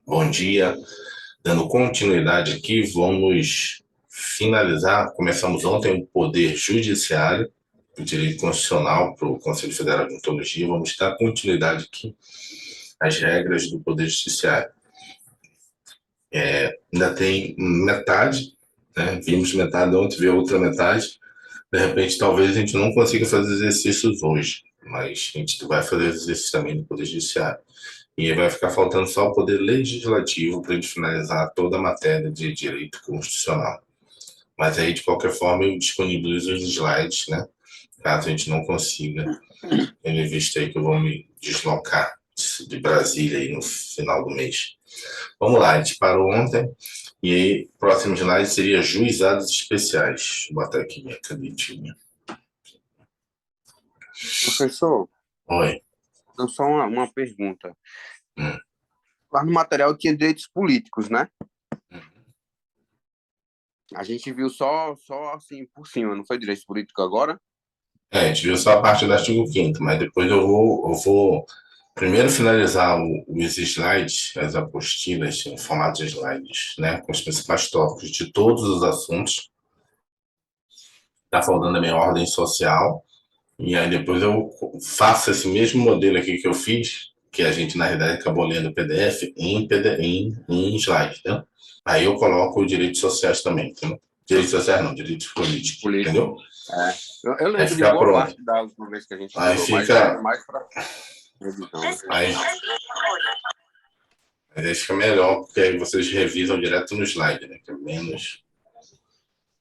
Bom dia, dando continuidade aqui, vamos finalizar. Começamos ontem o Poder Judiciário, o Direito Constitucional para o Conselho Federal de Odontologia. Vamos dar continuidade aqui às regras do Poder Judiciário. Ainda tem metade, né? Vimos metade ontem, viu a outra metade. De repente, talvez a gente não consiga fazer exercícios hoje, mas a gente vai fazer exercícios também do Poder Judiciário. E aí vai ficar faltando só o poder legislativo para a gente finalizar toda a matéria de direito constitucional. Mas aí, de qualquer forma, eu disponibilizo os slides, né? Caso a gente não consiga, tendo em vista aí que eu vou me deslocar de Brasília aí no final do mês. Vamos lá, a gente parou ontem, e aí, próximo slide seria juizados especiais. Vou botar aqui minha canetinha. Professor, Oi. então só uma pergunta. Lá no material tinha direitos políticos, né? A gente viu só assim por cima, não foi direito político agora? A gente viu só a parte do artigo 5º, mas depois eu vou primeiro finalizar os slides, as apostilas em formato de slides, né, com os principais tópicos de todos os assuntos. Está faltando a minha ordem social, e aí depois eu faço esse mesmo modelo aqui que eu fiz, que a gente, na realidade, acabou lendo o PDF, em slide, né? Aí eu coloco direitos sociais também, entendeu? Direitos sociais não, direitos políticos, entendeu? É. Eu Aí lembro de fica boa pronto. parte da última vez que a gente Aí estudou, mas fica... é mais para revisão. Aí fica melhor, porque aí vocês revisam direto no slide, né? Que é menos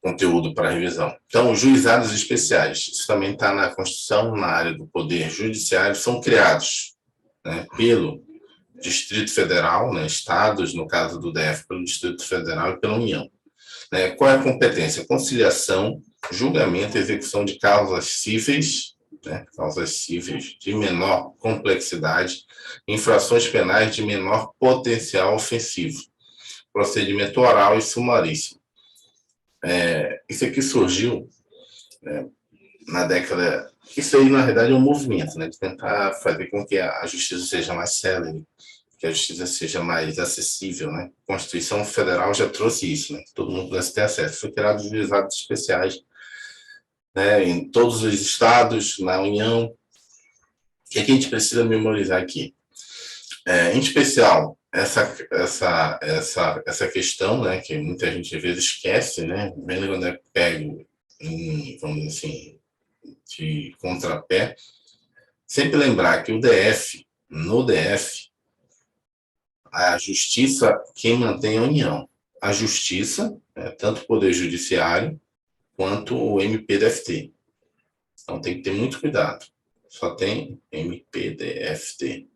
conteúdo para revisão. Então, os juizados especiais, isso também está na Constituição, na área do Poder Judiciário, são criados, né, pelo Distrito Federal, né, estados, no caso do DF, pelo Distrito Federal e pela União. Né? Qual é a competência? Conciliação, julgamento e execução de causas cíveis, né, causas cíveis de menor complexidade, infrações penais de menor potencial ofensivo, procedimento oral e sumaríssimo. Isso aqui surgiu, né, na década... Isso aí, na verdade, é um movimento, né, de tentar fazer com que a justiça seja mais célere, que a justiça seja mais acessível, né? A Constituição Federal já trouxe isso, né? Todo mundo pudesse ter acesso. Foi criado juizados especiais, né, em todos os estados, na União. O que a gente precisa memorizar aqui? Em especial, essa questão, né, que muita gente às vezes esquece, né, mesmo quando é pego em, vamos dizer assim, de contrapé, sempre lembrar que no DF, a justiça quem mantém a União. A justiça, tanto o Poder Judiciário quanto o MPDFT. Então tem que ter muito cuidado. Só tem MPDFT.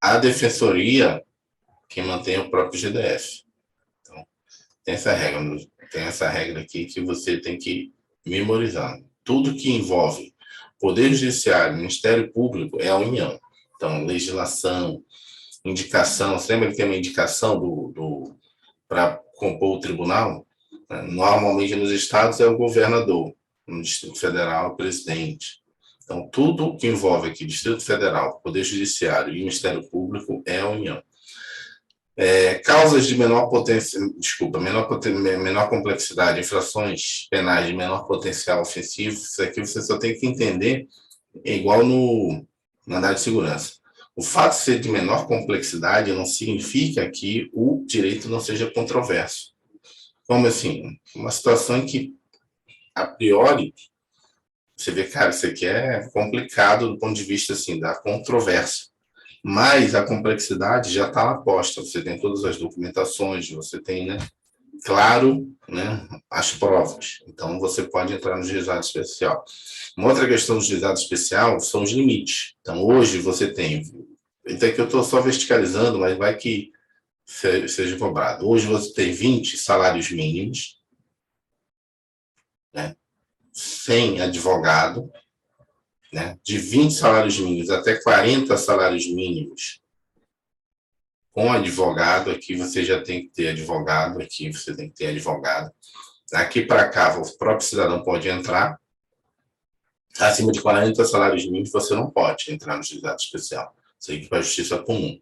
A Defensoria, quem mantém é o próprio GDF. Então, tem essa regra aqui que você tem que memorizar. Tudo que envolve Poder Judiciário, Ministério Público é a União. Então, legislação, indicação, você lembra que tem uma indicação para compor o tribunal? Normalmente nos estados é o governador, no Distrito Federal é o presidente. Então, tudo que envolve aqui Distrito Federal, Poder Judiciário e Ministério Público é a União. Causas de menor potência, menor complexidade, infrações penais de menor potencial ofensivo, isso aqui você só tem que entender, igual no mandado de segurança. O fato de ser de menor complexidade não significa que o direito não seja controverso. Como assim? Uma situação em que, a priori, você vê, cara, isso aqui é complicado do ponto de vista assim, da controvérsia. Mas a complexidade já está lá posta. Você tem todas as documentações, você tem, né, claro, né, as provas. Então, você pode entrar no juizado especial. Uma outra questão do juizado especial são os limites. Então, hoje você tem... Então, aqui eu estou só verticalizando, mas vai que seja cobrado. Hoje você tem 20 salários mínimos, né, sem advogado, né, de 20 salários mínimos até 40 salários mínimos com advogado. Aqui você já tem que ter advogado, aqui você tem que ter advogado. Daqui para cá, o próprio cidadão pode entrar. Acima de 40 salários mínimos, você não pode entrar no juizado especial. Você tem que ir para a justiça comum.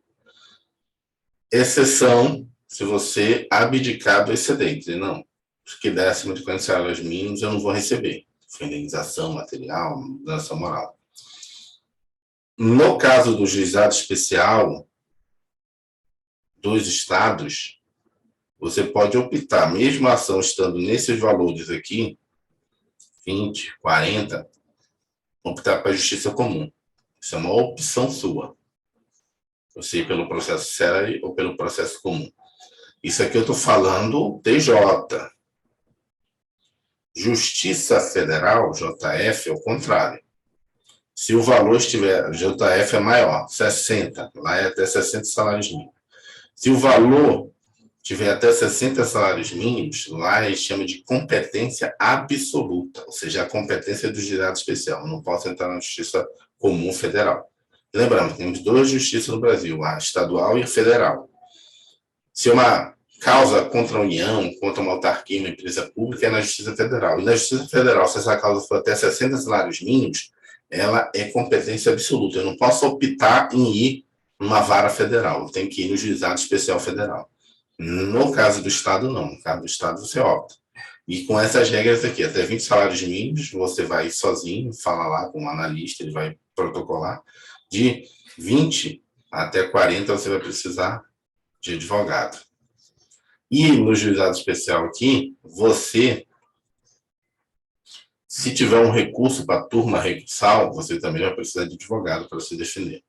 exceção se você abdicar do excedente. Não, que der acima de 40 salários mínimos eu não vou receber. Foi indenização material, mudança moral. No caso do juizado especial dos estados, você pode optar, mesmo a ação estando nesses valores aqui, 20, 40, optar para a justiça comum. Isso é uma opção sua. Você ir pelo processo sério ou pelo processo comum. Isso aqui eu estou falando TJ. Justiça Federal, JF, é o contrário. Se o valor estiver, JF é maior, 60, lá é até 60 salários mínimos. Se o valor tiver até 60 salários mínimos, lá eles chamam de competência absoluta, ou seja, a competência do juizado especial. Eu não posso entrar na justiça comum federal. Lembrando, temos duas justiças no Brasil, a estadual e a federal. Se uma causa contra a União, contra uma autarquia, uma empresa pública, é na Justiça Federal. E na Justiça Federal, se essa causa for até 60 salários mínimos, ela é competência absoluta. Eu não posso optar em ir numa vara federal, eu tenho que ir no juizado especial federal. No caso do Estado, não. No caso do Estado, você opta. E com essas regras aqui, até 20 salários mínimos, você vai sozinho, fala lá com um analista, ele vai protocolar. De 20 até 40, você vai precisar de advogado. E no juizado especial aqui, você, se tiver um recurso para a turma recursal, você também vai precisar de advogado para se defender.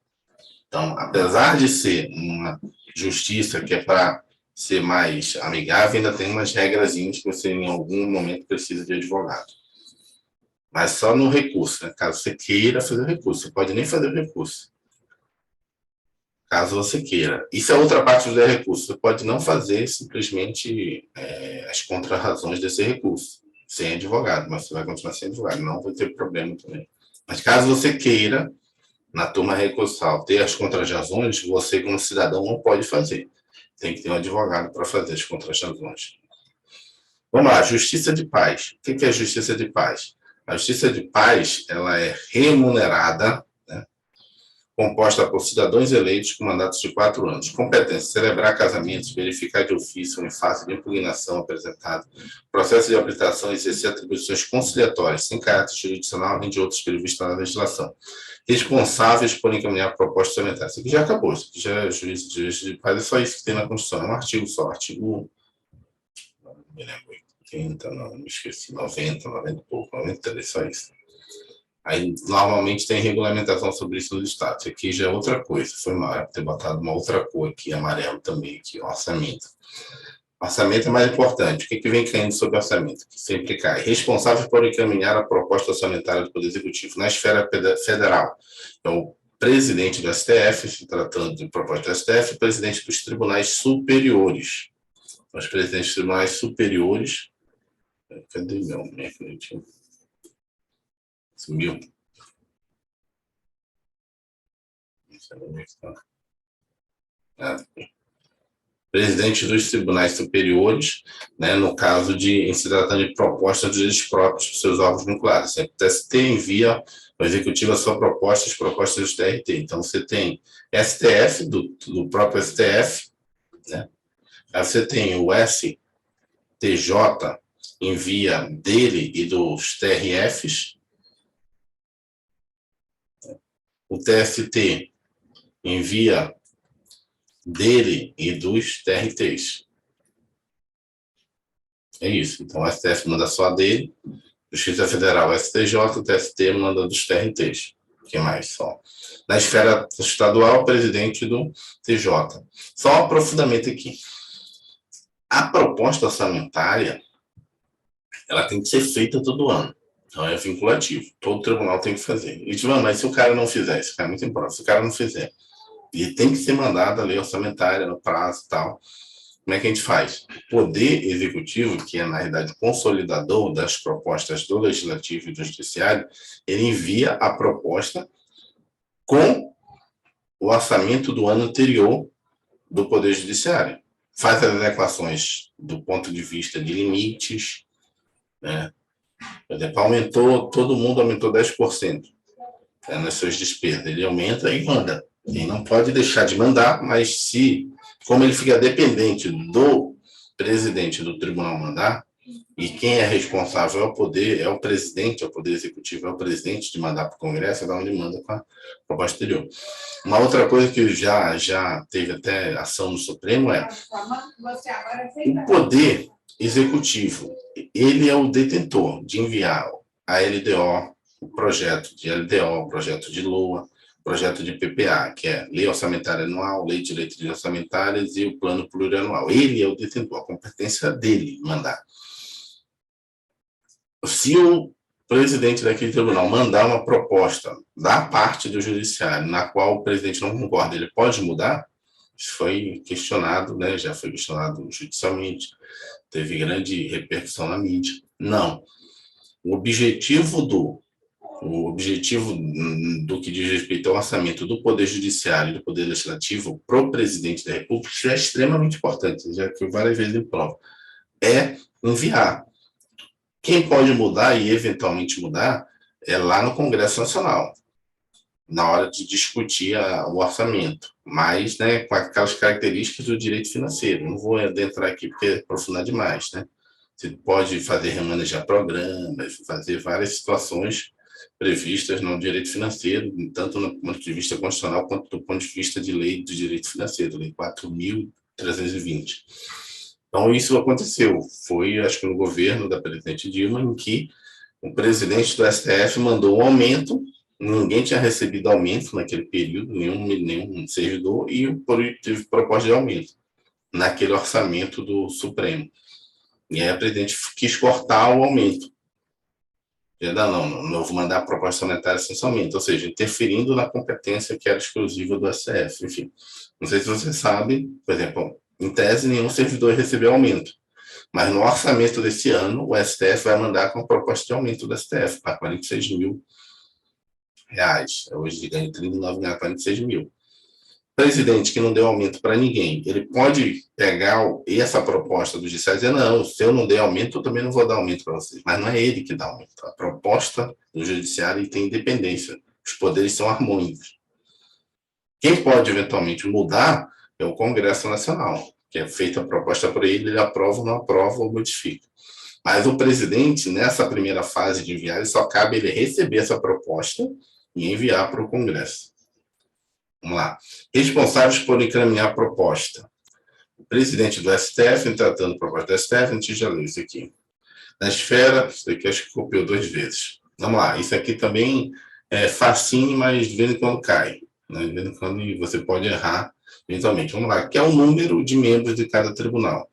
Então, apesar de ser uma justiça que é para ser mais amigável, ainda tem umas regrazinhas que você em algum momento precisa de advogado. Mas só no recurso, né? Caso você queira fazer o recurso, você pode nem fazer o recurso. Caso você queira. Isso é outra parte do recurso. Você pode não fazer simplesmente as contrarrazões desse recurso, sem advogado, mas você vai continuar sem advogado, não vai ter problema também. Mas caso você queira, na turma recursal, ter as contrarrazões, você como cidadão não pode fazer. Tem que ter um advogado para fazer as contrarrazões. Vamos lá, justiça de paz. O que é a justiça de paz? A justiça de paz, ela é remunerada, composta por cidadãos eleitos com mandatos de 4 anos. Competência: celebrar casamentos, verificar de ofício ou em face de impugnação apresentado, processo de habilitação e exercer atribuições conciliatórias, sem caráter jurisdicional, nem de outros previstos na legislação. Responsáveis por encaminhar propostas orçamentárias. Isso aqui já acabou, isso aqui já é juízo de paz, é só isso que tem na Constituição, é um artigo só, artigo... Não me lembro, 80, não, me esqueci, 90 e pouco, 93, só isso. Aí, normalmente, tem regulamentação sobre isso nos estados. Aqui já é outra coisa. Foi mal ter botado uma outra cor aqui, amarelo também, aqui, orçamento. Orçamento é mais importante. O que vem caindo sobre orçamento? Que sempre cai. Responsável por encaminhar a proposta orçamentária do Poder Executivo na esfera federal. É o presidente do STF, se tratando de proposta do STF, presidente dos tribunais superiores. Os presidentes dos tribunais superiores... Cadê minha frente? Sumiu. Presidente dos tribunais superiores, né, no caso de em se tratando de propostas de direitos próprios para seus órgãos vinculados. O TST envia ao Executivo a sua proposta, as propostas do TRT. Então, você tem STF, do próprio STF, né? Aí você tem o STJ, envia dele e dos TRFs, o TST envia dele e dos TRTs. É isso. Então, o STF manda só dele, Justiça Federal, STJ, o TST manda dos TRTs. O que mais? Só. Na esfera estadual, presidente do TJ. Só um aprofundamento aqui. A proposta orçamentária, ela tem que ser feita todo ano. Então, é vinculativo. Todo tribunal tem que fazer. E, mas se o cara não fizer, isso é muito importante. Se o cara não fizer, e tem que ser mandada a lei orçamentária no prazo e tal. Como é que a gente faz? O Poder Executivo, que é, na realidade, consolidador das propostas do Legislativo e do Judiciário, ele envia a proposta com o orçamento do ano anterior do Poder Judiciário. Faz as adequações do ponto de vista de limites, né? Por exemplo, todo mundo aumentou 10%, nas suas despesas. Ele aumenta e manda. Ele não pode deixar de mandar, mas se como ele fica dependente do presidente do tribunal mandar, e quem é responsável é o poder, é o presidente, é o poder executivo, é o presidente de mandar para o Congresso, é da onde manda com a proposta exterior. Uma outra coisa que já teve até ação no Supremo é o poder executivo, ele é o detentor de enviar a LDO, o projeto de LDO, o projeto de LOA, o projeto de PPA, que é Lei Orçamentária Anual, Lei de Diretrizes Orçamentárias e o Plano Plurianual. Ele é o detentor, a competência dele mandar. Se o presidente daquele tribunal mandar uma proposta da parte do judiciário na qual o presidente não concorda, ele pode mudar? Isso foi questionado, né? Já foi questionado judicialmente, teve grande repercussão na mídia. Não. O objetivo do que diz respeito ao orçamento do Poder Judiciário e do Poder Legislativo para o presidente da República, isso é extremamente importante, já que várias vezes ele prova, é enviar. Quem pode mudar e eventualmente mudar é lá no Congresso Nacional, na hora de discutir o orçamento, mas, né, com aquelas características do direito financeiro. Não vou adentrar aqui porque é aprofundar demais, né? Você pode fazer remanejar programas, fazer várias situações previstas no direito financeiro, tanto do ponto de vista constitucional quanto do ponto de vista de lei do direito financeiro, lei 4.320. Então, isso aconteceu. Foi, acho que no governo da presidente Dilma, em que o presidente do STF mandou um aumento, ninguém tinha recebido aumento naquele período, nenhum servidor, e teve proposta de aumento naquele orçamento do Supremo. E aí a presidente quis cortar o aumento. Não vou mandar a proposta orçamentária sem aumento, ou seja, interferindo na competência que era exclusiva do STF. Enfim, não sei se você sabe, por exemplo, em tese, nenhum servidor recebeu aumento. Mas no orçamento desse ano, o STF vai mandar com a proposta de aumento do STF para R$46 mil. Hoje ganha 39 ganha 46 mil. Presidente que não deu aumento para ninguém, ele pode pegar essa proposta do judiciário e dizer, não, se eu não der aumento, eu também não vou dar aumento para vocês. Mas não é ele que dá aumento. A proposta do judiciário tem independência. Os poderes são harmônicos. Quem pode eventualmente mudar é o Congresso Nacional, que é feita a proposta por ele aprova, não aprova ou modifica. Mas o presidente, nessa primeira fase de enviar, só cabe ele receber essa proposta e enviar para o Congresso. Vamos lá. Responsáveis por encaminhar a proposta. O presidente do STF, tratando a proposta do STF, a gente já leu isso aqui. Na esfera, isso aqui acho que copiou 2 vezes. Vamos lá. Isso aqui também é facinho, mas de vez em quando cai. Né? De vez em quando você pode errar eventualmente. Vamos lá. Que é o número de membros de cada tribunal.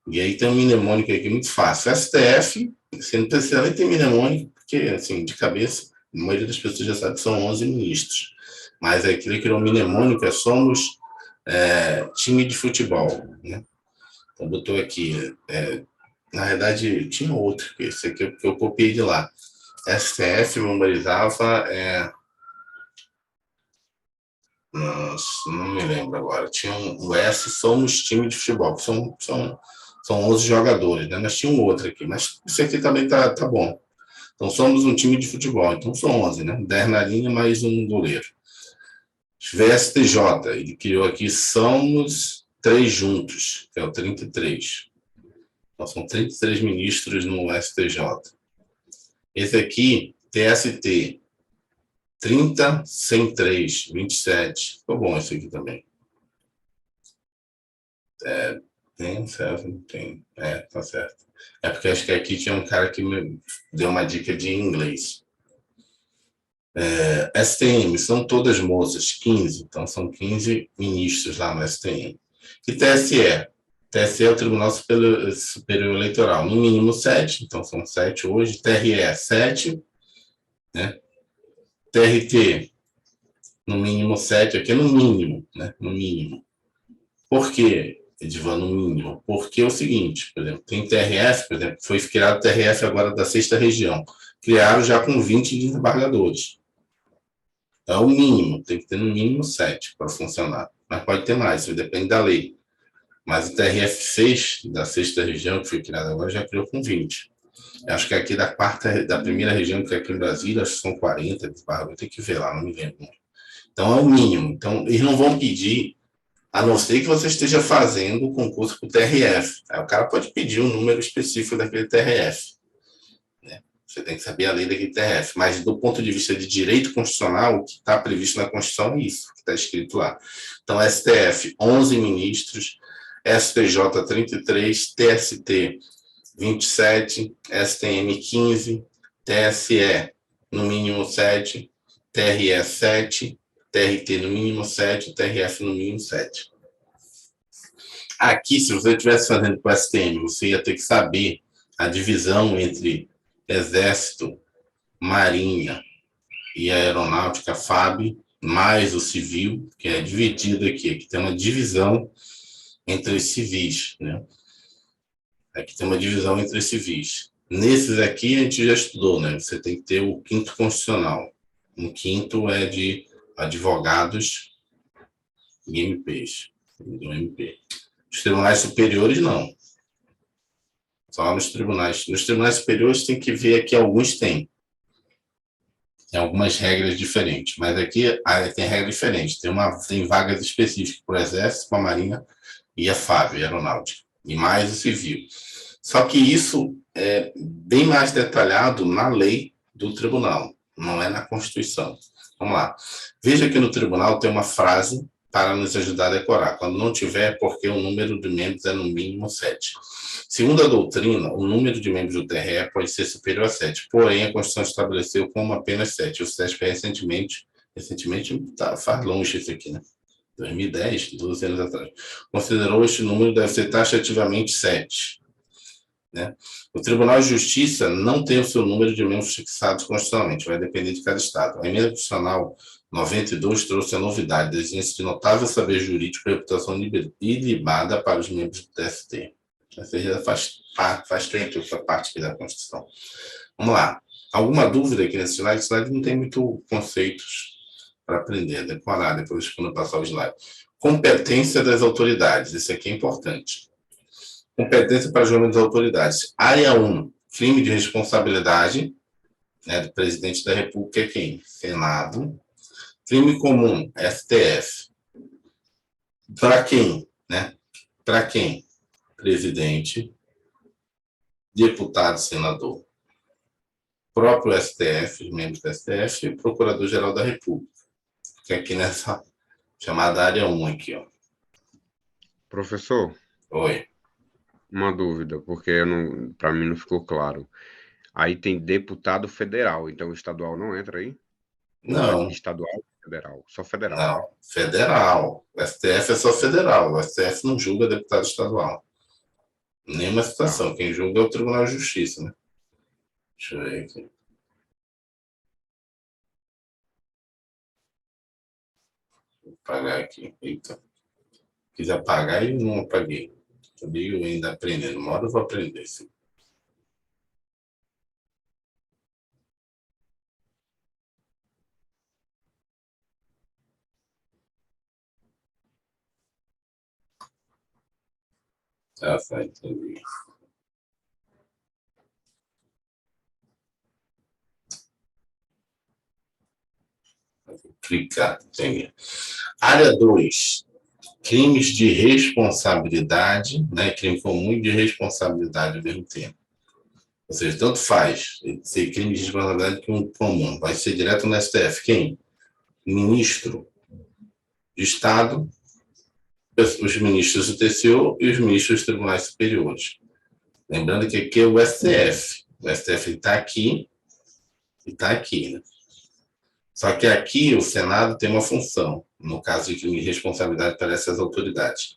E aí tem um mnemônico aqui muito fácil. STF, você não precisa nem ter mnemônico, porque, assim, de cabeça, a maioria das pessoas já sabe que são 11 ministros. Mas aqui ele criou um mnemônico, somos time de futebol, né? Então botou aqui, na verdade tinha outro, esse aqui que eu copiei de lá. STF memorizava, não me lembro agora, tinha o S, somos time de futebol, são 11 jogadores, né? Mas tinha um outro aqui, mas isso aqui também tá bom. Então somos um time de futebol, então são 11, né? 10 na linha mais um goleiro. VSTJ, ele criou aqui Somos 3 Juntos, que é o 33. Então, são 33 ministros no STJ. Esse aqui, TST, 30 sem 3, 27. Ficou bom esse aqui também. Tem, certo? Tem. Tá certo. É porque acho que aqui tinha um cara que me deu uma dica de inglês. STM, são todas moças, 15, então são 15 ministros lá no STM. E TSE? TSE é o Tribunal Superior Eleitoral, no mínimo 7, então são 7 hoje. TRE, 7, né? TRT, no mínimo 7, aqui é no mínimo, né? No mínimo. Por quê, Edivan, no mínimo? Porque é o seguinte, por exemplo, tem TRF, por exemplo, foi criado o TRF agora da 6ª região, criaram já com 20 desembargadores. É o mínimo, tem que ter no mínimo 7 para funcionar. Mas pode ter mais, isso depende da lei. Mas o TRF6, da 6ª região, que foi criado agora, já criou com 20. Eu acho que aqui da primeira região, que é aqui em Brasília, acho que são 40, vou ter que ver lá, não me lembro. Então é o mínimo. Então, eles não vão pedir A não ser que você esteja fazendo o concurso para o TRF. Aí o cara pode pedir um número específico daquele TRF. Né? Você tem que saber a lei daquele TRF. Mas, do ponto de vista de direito constitucional, o que está previsto na Constituição é isso, que está escrito lá. Então, STF, 11 ministros, STJ, 33, TST, 27, STM, 15, TSE, no mínimo 7, TRE, 7, TRT, no mínimo 7, TRF, no mínimo 7. Aqui, se você estivesse fazendo com o STM, você ia ter que saber a divisão entre Exército, Marinha e Aeronáutica, FAB, mais o civil, que é dividido aqui. Aqui tem uma divisão entre os civis, né? Aqui tem uma divisão entre os civis. Nesses aqui a gente já estudou, né? Você tem que ter o quinto constitucional. Um quinto é de advogados e MPs, do MP. Os tribunais superiores, não. Só nos tribunais. Nos tribunais superiores tem que ver aqui, alguns têm. Tem algumas regras diferentes, mas aqui tem regras diferentes. Tem vagas específicas para o Exército, para a Marinha e a FAB, a Aeronáutica, e mais o civil. Só que isso é bem mais detalhado na lei do tribunal, não é na Constituição. Vamos lá. Veja que no tribunal tem uma frase para nos ajudar a decorar. Quando não tiver, porque o número de membros é no mínimo 7. Segundo a doutrina, o número de membros do TRE pode ser superior a 7, porém a Constituição estabeleceu como apenas 7. O STF recentemente faz longe isso aqui, né? 2010, 12 anos atrás, considerou este número deve ser taxativamente 7. Né? O Tribunal de Justiça não tem o seu número de membros fixados constitucionalmente, vai depender de cada estado. A emenda constitucional 92 trouxe a novidade da existência de notável saber jurídico e reputação ilibada para os membros do TST. Ou seja, faz tempo essa parte aqui da Constituição. Vamos lá. Alguma dúvida aqui nesse slide? Esse slide não tem muito conceitos para aprender, decorar, depois quando passar o slide. Competência das autoridades, isso aqui é importante. Competência para julgamento das autoridades. Área 1, crime de responsabilidade, né, do presidente da República é quem? Senado. Crime comum, STF. Para quem? Né? Para quem? Presidente, deputado, senador. Próprio STF, os membros do STF e o Procurador-Geral da República. Que é aqui nessa chamada área 1 aqui, ó. Professor? Oi. Uma dúvida, porque para mim não ficou claro. Aí tem deputado federal, então o estadual não entra aí? Não. Estadual, federal, só federal. Não, federal. O STF é só federal. O STF não julga deputado estadual. Nenhuma situação. Quem julga é o Tribunal de Justiça, né? Deixa eu ver aqui. Vou apagar aqui. Eita. Quis apagar e não apaguei. Eu ainda aprendendo. Uma hora eu vou aprender, sim. Tá, entendi. Clicar, entendi. Área 2. Crimes de responsabilidade, né? Crime comum e de responsabilidade ao mesmo tempo. Ou seja, tanto faz ser crime de responsabilidade comum. Vai ser direto no STF. Quem? Ministro de Estado, os ministros do TCU e os ministros dos tribunais superiores. Lembrando que aqui é o STF. O STF está aqui e está aqui. Né? Só que aqui o Senado tem uma função, no caso de crime de responsabilidade para essas autoridades.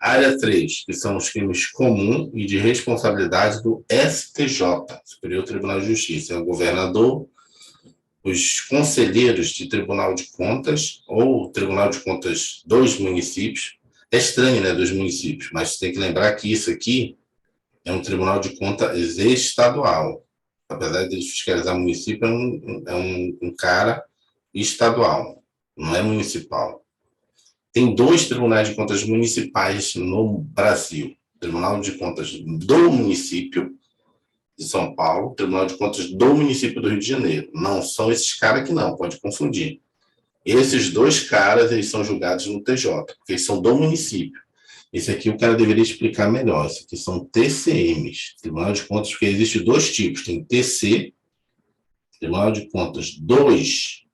Área 3, que são os crimes comuns e de responsabilidade do STJ, Superior Tribunal de Justiça. É o governador, os conselheiros de Tribunal de Contas, ou Tribunal de Contas dos municípios. É estranho, né, dos municípios, mas você tem que lembrar que isso aqui é um Tribunal de Contas estadual. Apesar de fiscalizar o município, é um cara estadual, não é municipal. Tem 2 tribunais de contas municipais no Brasil. Tribunal de Contas do município de São Paulo, Tribunal de Contas do município do Rio de Janeiro. Não são esses caras aqui não, pode confundir. Esses dois caras, eles são julgados no TJ, porque eles são do município. Esse aqui o cara deveria explicar melhor. Esse aqui são TCMs, Tribunal de Contas, porque existem dois tipos. Tem TC, Tribunal de Contas 2,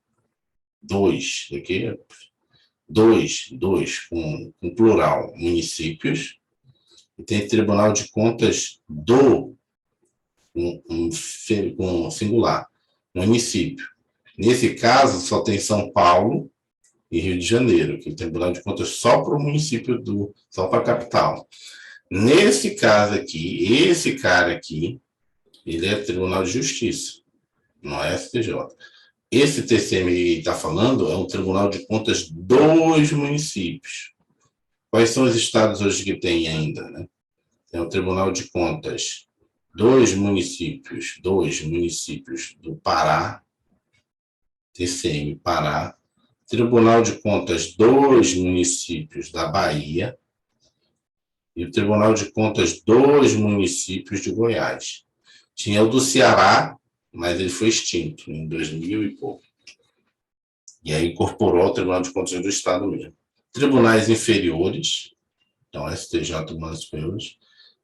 aqui, com plural, municípios, e tem Tribunal de Contas com singular, município. Nesse caso, só tem São Paulo e Rio de Janeiro, que o Tribunal de Contas só para o município, só para a capital. Nesse caso aqui, esse cara aqui, ele é Tribunal de Justiça, não é STJ. Esse TCM que está falando é um Tribunal de Contas dos municípios. Quais são os estados hoje que tem ainda, né? É o Tribunal de Contas dos municípios do Pará, TCM Pará, Tribunal de Contas dos municípios da Bahia e o Tribunal de Contas dos municípios de Goiás. Tinha o do Ceará, mas ele foi extinto em 2000 e pouco. E aí incorporou ao Tribunal de Contas do Estado mesmo. Tribunais inferiores, então STJ, Tribunais Superiores,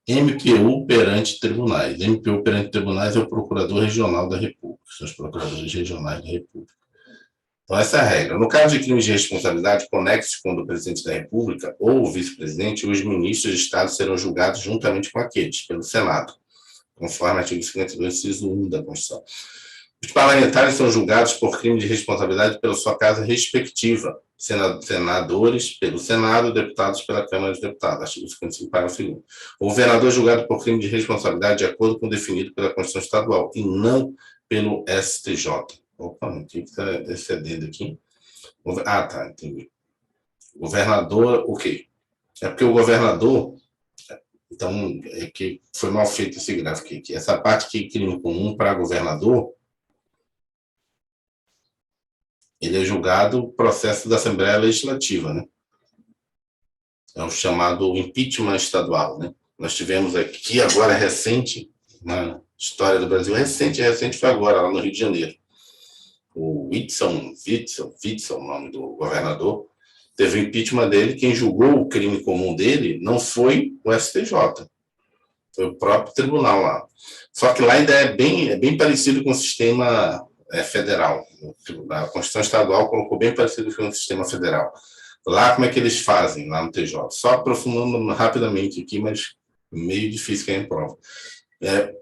MPU perante tribunais. MPU perante tribunais é o Procurador Regional da República, são os Procuradores Regionais da República. Então, essa é a regra. No caso de crimes de responsabilidade conexos com o do presidente da República ou o vice-presidente, os ministros de Estado serão julgados juntamente com aqueles, pelo Senado, conforme o artigo 52, inciso 1 da Constituição. Os parlamentares são julgados por crime de responsabilidade pela sua casa respectiva, senadores pelo Senado, deputados pela Câmara dos Deputados, artigo 55, parágrafo 2º. O governador é julgado por crime de responsabilidade de acordo com o definido pela Constituição Estadual e não pelo STJ. Opa, o que está excedendo aqui? Ah, tá, entendi. Governador, o quê? É porque o governador, então, é que foi mal feito esse gráfico aqui. Essa parte que crime comum para governador, ele é julgado processo da Assembleia Legislativa, né? É o chamado impeachment estadual, né? Nós tivemos aqui agora recente, na história do Brasil, recente foi agora, lá no Rio de Janeiro. O Witzel, o nome do governador, teve o impeachment dele. Quem julgou o crime comum dele não foi o STJ, foi o próprio tribunal lá. Só que lá ainda é bem parecido com o sistema federal. A Constituição Estadual colocou bem parecido com o sistema federal. Lá, como é que eles fazem, lá no TJ? Só aprofundando rapidamente aqui, mas meio difícil que a gente prova.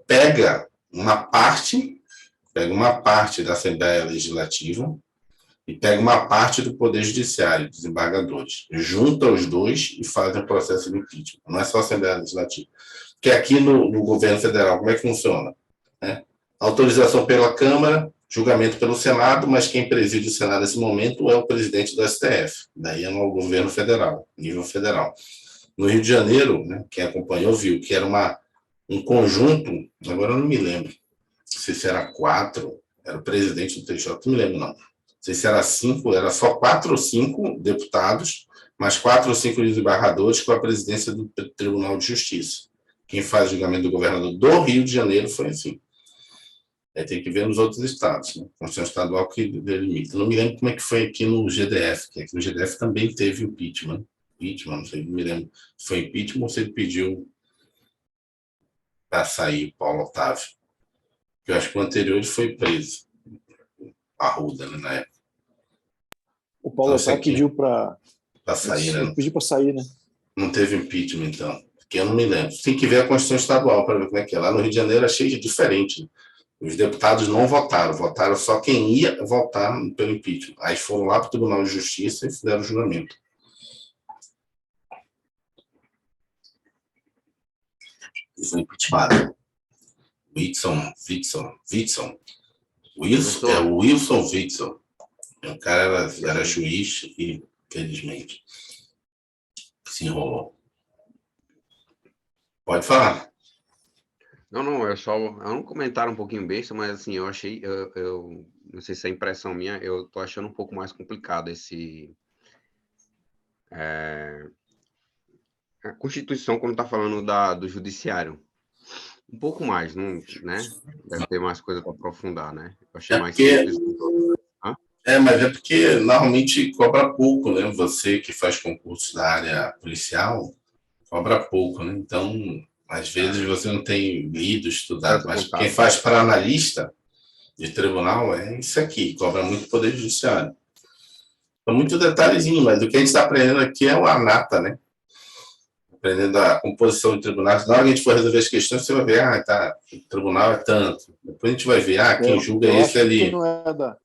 Pega uma parte da Assembleia Legislativa e pega uma parte do Poder Judiciário, desembargadores. Junta os dois e fazem o processo de impeachment. Não é só a Assembleia Legislativa. Porque aqui no governo federal, como é que funciona? Autorização pela Câmara, julgamento pelo Senado, mas quem preside o Senado nesse momento é o presidente do STF. Daí é no governo federal, nível federal. No Rio de Janeiro, né, quem acompanhou viu que era um conjunto, agora eu não me lembro, não sei se era 4, era o presidente do TJ, não me lembro não. Não sei se era 5, era só 4 ou 5 deputados, mas 4 ou 5 desembargadores com a presidência do Tribunal de Justiça. Quem faz o julgamento do governador do Rio de Janeiro foi assim. Tem que ver nos outros estados, né? Constituição Estadual que delimita. Não me lembro como é que foi aqui no GDF, que aqui no GDF também teve impeachment. Não sei, não me lembro se foi impeachment ou se ele pediu para sair, Paulo Otávio. Eu acho que o anterior ele foi preso. Arruda, né, na época. O Paulo Otávio pediu para sair, né? Pediu para sair, né? Não teve impeachment, então. Porque eu não me lembro. Tem que ver a Constituição Estadual para ver como é que é. Lá no Rio de Janeiro achei diferente. Os deputados não votaram só quem ia votar pelo impeachment. Aí foram lá para o Tribunal de Justiça e fizeram o julgamento. E foi impeachmentado. Wilson. É o Wilson Witzel. O cara era juiz e, felizmente, se enrolou. Pode falar. Não, é um comentário um pouquinho besta, mas assim, eu achei, eu não sei se é impressão minha, eu tô achando um pouco mais complicado a Constituição quando tá falando do Judiciário. Um pouco mais, não, né? Deve ter mais coisa para aprofundar, né? Eu achei mais simples. Mas é porque normalmente cobra pouco, né? Você que faz concurso da área policial, cobra pouco, né? Então, às vezes você não tem lido, estudado, Essa mas quem contato. faz para analista de tribunal é isso aqui, cobra muito poder judiciário. São muito detalhezinho, mas o que a gente está aprendendo aqui é o ANATA, né? Aprendendo a composição de tribunais. Na hora que a gente for resolver as questões, você vai ver, tá, o tribunal é tanto. Depois a gente vai ver, quem julga Eu esse acho que quem ali. não é da,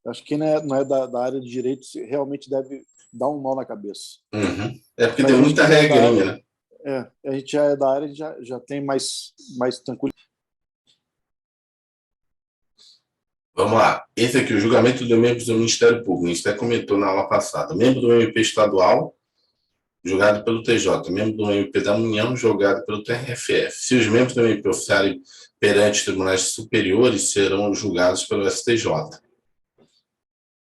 eu acho que quem não é da área de direito realmente deve dar um nó na cabeça. Uhum. É porque Pra tem gente muita que já é da regrinha, área, né? a gente já é da área, já tem mais tranquilo. Vamos lá. Esse aqui, o julgamento de membros do Ministério Público. A gente até comentou na aula passada. Membro do MP estadual, julgado pelo TJ. Membro do MP da União, julgado pelo TRF-F. Se os membros do MP oficiarem perante os tribunais superiores, serão julgados pelo STJ.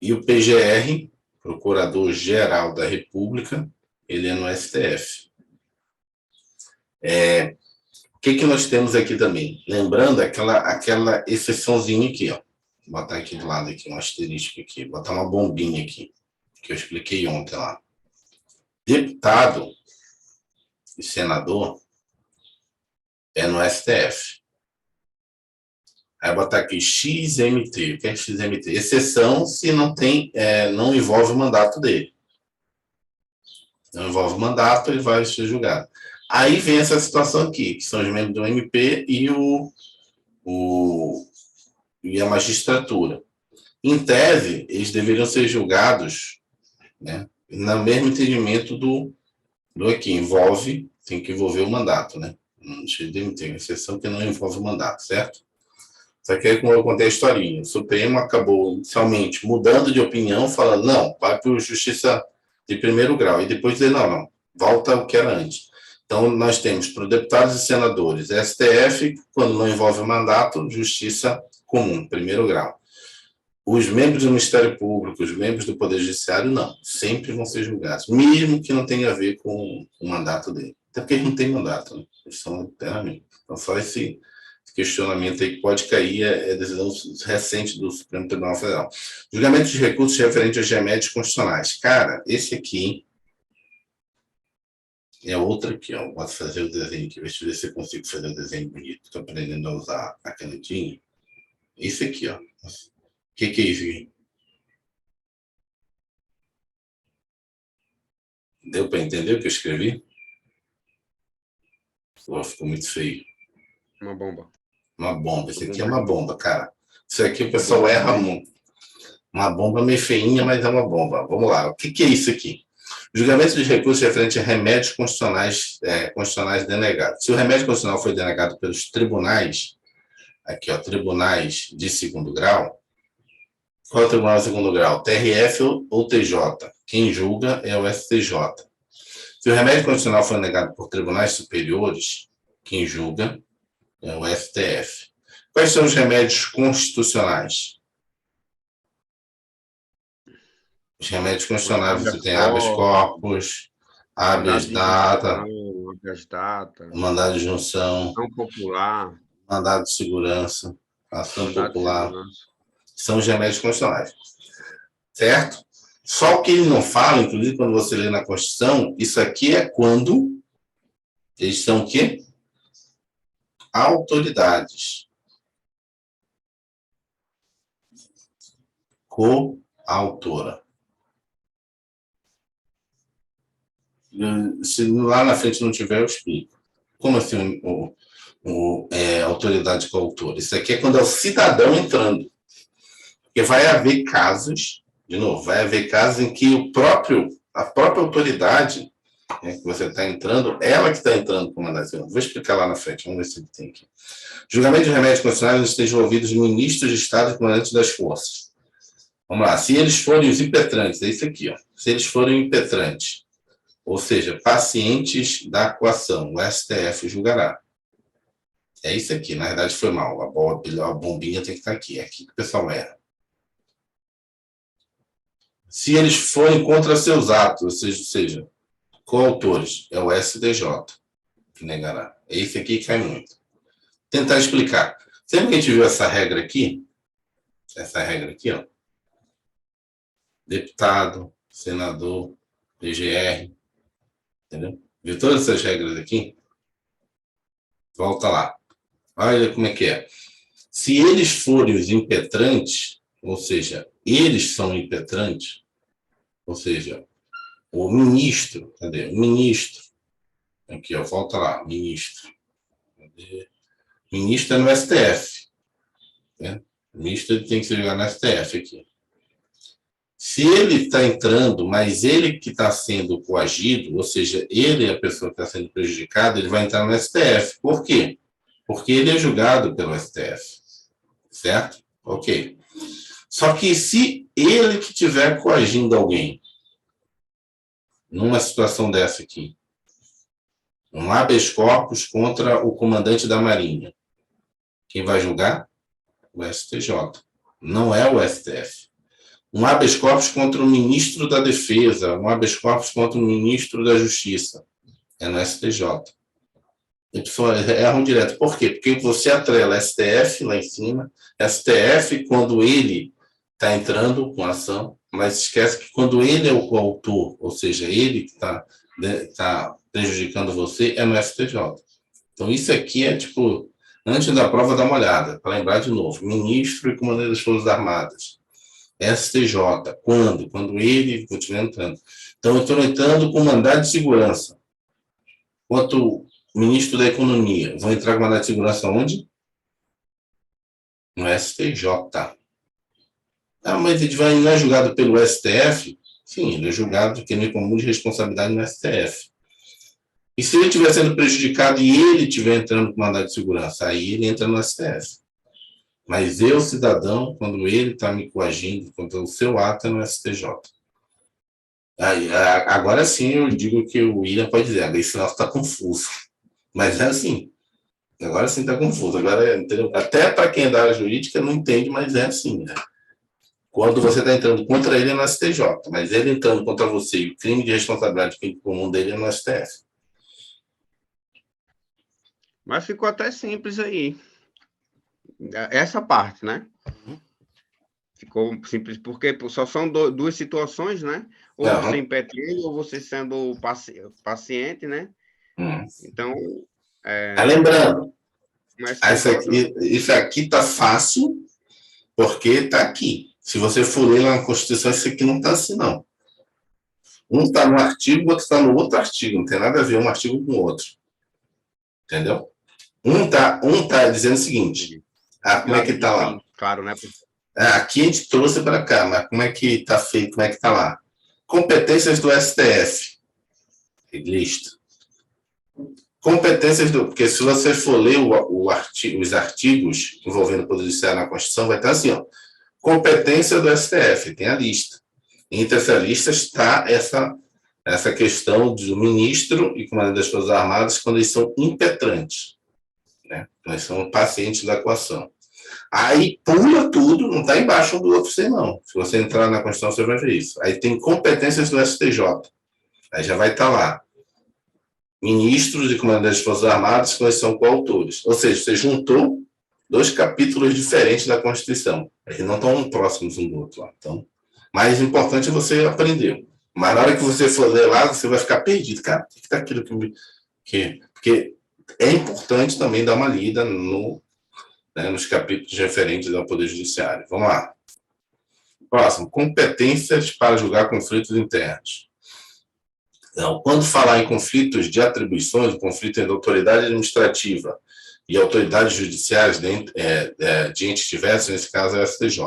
E o PGR, Procurador-Geral da República, ele é no STF. O que nós temos aqui também? Lembrando aquela exceçãozinha aqui, ó. Vou botar aqui do lado, aqui, um asterisco aqui, botar uma bombinha aqui, que eu expliquei ontem lá. Deputado e senador é no STF. Aí botar aqui XMT. O que é XMT? Exceção se não tem, não envolve o mandato dele. Não envolve o mandato, ele vai ser julgado. Aí vem essa situação aqui, que são os membros do MP e a magistratura. Em tese, eles deveriam ser julgados, né, no mesmo entendimento do aqui, tem que envolver o mandato, né? Tem exceção que não envolve o mandato, certo? Só que aí, como eu contei a historinha, o Supremo acabou inicialmente mudando de opinião, falando, não, vai para a justiça de primeiro grau, e depois dizer, não, volta ao que era antes. Então, nós temos para deputados e senadores, STF, quando não envolve o mandato, justiça comum, primeiro grau. Os membros do Ministério Público, os membros do Poder Judiciário, não. Sempre vão ser julgados, mesmo que não tenha a ver com o mandato dele. Até porque eles não têm mandato, né? Eles são eternamente. Então, só esse questionamento aí que pode cair é decisão recente do Supremo Tribunal Federal. Julgamento de recursos referente aos remédios constitucionais. Cara, esse aqui é outro aqui, ó. Posso fazer o desenho aqui, ver se eu consigo fazer o desenho bonito. Estou aprendendo a usar a canetinha. Esse aqui, ó. O que é isso aqui? Deu para entender o que eu escrevi? Ficou muito feio. Uma bomba. Uma bomba. Esse aqui é uma bomba, cara. Isso aqui o pessoal erra muito. Uma bomba meio feinha, mas é uma bomba. Vamos lá. O que é isso aqui? Julgamento de recursos referente a remédios constitucionais denegados. Se o remédio constitucional foi denegado pelos tribunais, aqui, ó, tribunais de segundo grau, qual é o tribunal de segundo grau? TRF ou TJ? Quem julga é o STJ. Se o remédio constitucional foi negado por tribunais superiores, quem julga é o STF. Quais são os remédios constitucionais? Os remédios constitucionais, você tem habeas corpus, habeas data, mandado de junção, ação popular, mandado de segurança, ação mandado de popular. segurança. São os remédios constitucionais. Certo? Só o que ele não fala, inclusive quando você lê na Constituição, isso aqui é quando eles são o quê? Autoridades. Coautora. Se lá na frente não tiver, eu explico. Como assim autoridade coautora? Isso aqui é quando é o cidadão entrando. Porque vai haver casos, de novo, vai haver casos em que a própria autoridade, né, que você está entrando, ela que está entrando com mandato. Vou explicar lá na frente, vamos ver se ele tem aqui. Julgamento de remédios constitucionais estejam envolvidos ministros de Estado e comandantes das forças. Vamos lá, se eles forem os impetrantes, é isso aqui, ó. Se eles forem impetrantes, ou seja, pacientes da coação, o STF julgará. É isso aqui, na verdade foi mal, a bombinha tem que estar aqui, é aqui que o pessoal erra. Se eles forem contra seus atos, ou seja, coautores, é o STJ que negará. É isso aqui que cai muito. Tentar explicar. Sempre que a gente viu essa regra aqui, ó, deputado, senador, PGR, entendeu? Viu todas essas regras aqui? Volta lá. Olha como é que é. Se eles forem os impetrantes, ou seja, eles são impetrantes, ou seja, o ministro, cadê? O ministro, aqui, ó, volta lá, ministro. Cadê? Ministro é no STF, né? O ministro ele tem que se jogar no STF aqui. Se ele está entrando, mas ele que está sendo coagido, ou seja, ele é a pessoa que está sendo prejudicada, ele vai entrar no STF. Por quê? Porque ele é julgado pelo STF. Certo? Ok. Só que se ele que estiver coagindo alguém, numa situação dessa aqui, um habeas corpus contra o comandante da Marinha, quem vai julgar? O STJ. Não é o STF. Um habeas corpus contra o ministro da Defesa, um habeas corpus contra o ministro da Justiça. É no STJ. Erram direto. Por quê? Porque você atrela STF lá em cima, STF quando ele está entrando com a ação, mas esquece que quando ele é o coautor, ou seja, ele que está prejudicando você, é no STJ. Então isso aqui é tipo, antes da prova, dá uma olhada, para lembrar de novo, ministro e comandante das Forças Armadas. STJ, quando? Quando ele estiver entrando. Então, eu estou entrando com mandado de segurança. Quanto ministro da Economia, vão entrar com mandado de segurança onde? No STJ. Ah, mas ele não é julgado pelo STF? Sim, ele é julgado porque crime comum de responsabilidade no STF. E se ele estiver sendo prejudicado e ele estiver entrando com mandado de segurança, aí ele entra no STF. Mas eu, cidadão, quando ele está me coagindo contra o seu ato, é no STJ. Aí, agora sim eu digo que o William pode dizer, esse final está confuso. Mas é assim. Agora sim está confuso. Agora, entendeu? Até para quem é da área jurídica não entende, mas é assim, né? Quando você está entrando contra ele é no STJ, mas ele entrando contra você e o crime de responsabilidade comum dele é no STF. Mas ficou até simples aí. Essa parte, né? Ficou simples, porque só são duas situações, né? Ou você impetrando, ou você sendo paciente, né? Então... lembrando, isso aqui está fácil, porque está aqui. Se você for ler lá na Constituição, isso aqui não está assim, não. Um está no artigo, o outro está no outro artigo. Não tem nada a ver um artigo com o outro. Entendeu? Um tá dizendo o seguinte. Como é que está lá? Claro, né? Aqui a gente trouxe para cá, mas como é que está feito? Como é que está lá? Competências do STF. Lista. Competências do... Porque se você for ler os artigos envolvendo o Poder Judiciário na Constituição, vai estar assim, ó. Competência do STF, tem a lista. Entre essa lista está essa questão do ministro e comandante das Forças Armadas quando eles são impetrantes, né? Eles são pacientes da coação. Aí pula tudo, não está embaixo um do outro, sei não. Se você entrar na Constituição, você vai ver isso. Aí tem competências do STJ. Aí já vai estar lá. Ministros e comandantes das Forças Armadas, quando eles são coautores. Ou seja, você juntou dois capítulos diferentes da Constituição. Eles não estão próximos um do outro lá. Então, mais importante é você aprender. Mas na hora que você for ler lá, você vai ficar perdido. Cara, o que está aquilo porque é importante também dar uma lida nos capítulos referentes ao Poder Judiciário. Vamos lá. Próximo. Competências para julgar conflitos internos. Então, quando falar em conflitos de atribuições, conflito entre autoridade administrativa e autoridades judiciárias de entes diversos, nesse caso é o STJ.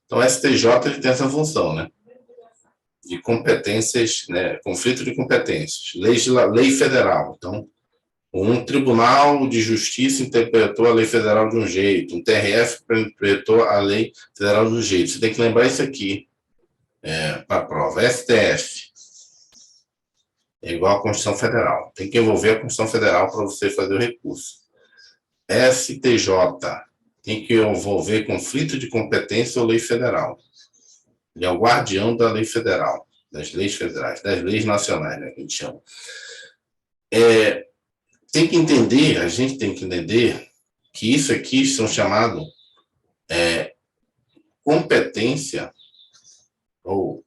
Então, o STJ ele tem essa função, né? De competências, né? Conflito de competências. Lei federal. Então, um tribunal de justiça interpretou a lei federal de um jeito, um TRF interpretou a lei federal de um jeito. Você tem que lembrar isso aqui para a prova. STF é igual à Constituição Federal. Tem que envolver a Constituição Federal para você fazer o recurso. STJ tem que envolver conflito de competência ou lei federal. Ele é o guardião da lei federal, das leis federais, das leis nacionais, né, que a gente chama. Tem que entender, a gente tem que entender que isso aqui são chamados competência ou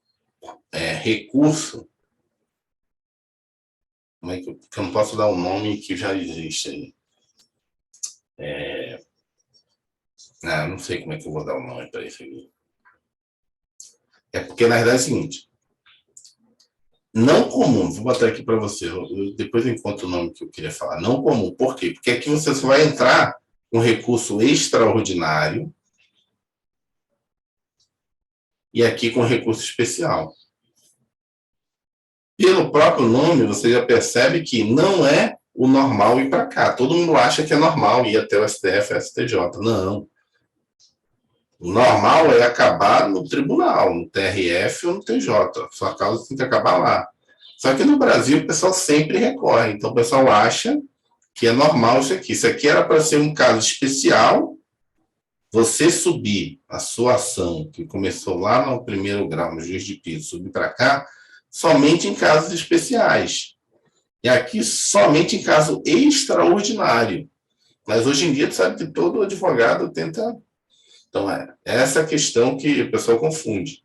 recurso, como é que eu não posso dar o nome que já existe aí? Não sei como é que eu vou dar o nome para isso aqui. É porque, na verdade, é o seguinte, não comum, vou botar aqui para você, depois eu encontro o nome que eu queria falar. Não comum, por quê? Porque aqui você só vai entrar com recurso extraordinário e aqui com recurso especial. Pelo próprio nome, você já percebe que não é o normal ir para cá. Todo mundo acha que é normal ir até o STF, STJ. Não. O normal é acabar no tribunal, no TRF ou no TJ. Sua causa tem que acabar lá. Só que no Brasil o pessoal sempre recorre. Então o pessoal acha que é normal isso aqui. Isso aqui era para ser um caso especial. Você subir a sua ação, que começou lá no primeiro grau, no juiz de piso, subir para cá, somente em casos especiais. E aqui somente em caso extraordinário. Mas hoje em dia, tu sabe que todo advogado tenta... Então, essa questão que o pessoal confunde.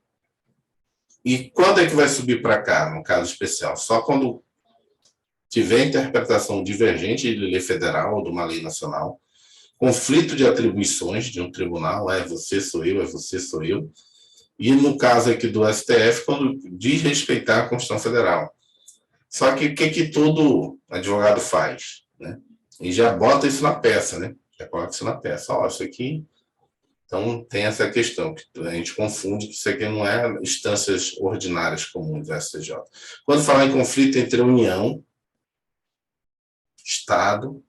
E quando é que vai subir para cá, no caso especial? Só quando tiver interpretação divergente de lei federal ou de uma lei nacional, conflito de atribuições de um tribunal, é você sou eu, é você sou eu, e no caso aqui do STF, quando desrespeitar a Constituição Federal. Só que o que todo advogado faz? Né? E já bota isso na peça, né? Já coloca isso na peça. Ó, isso aqui... Então, tem essa questão, que a gente confunde que isso aqui não é instâncias ordinárias comuns do STJ. Quando falar em conflito entre a União, Estado,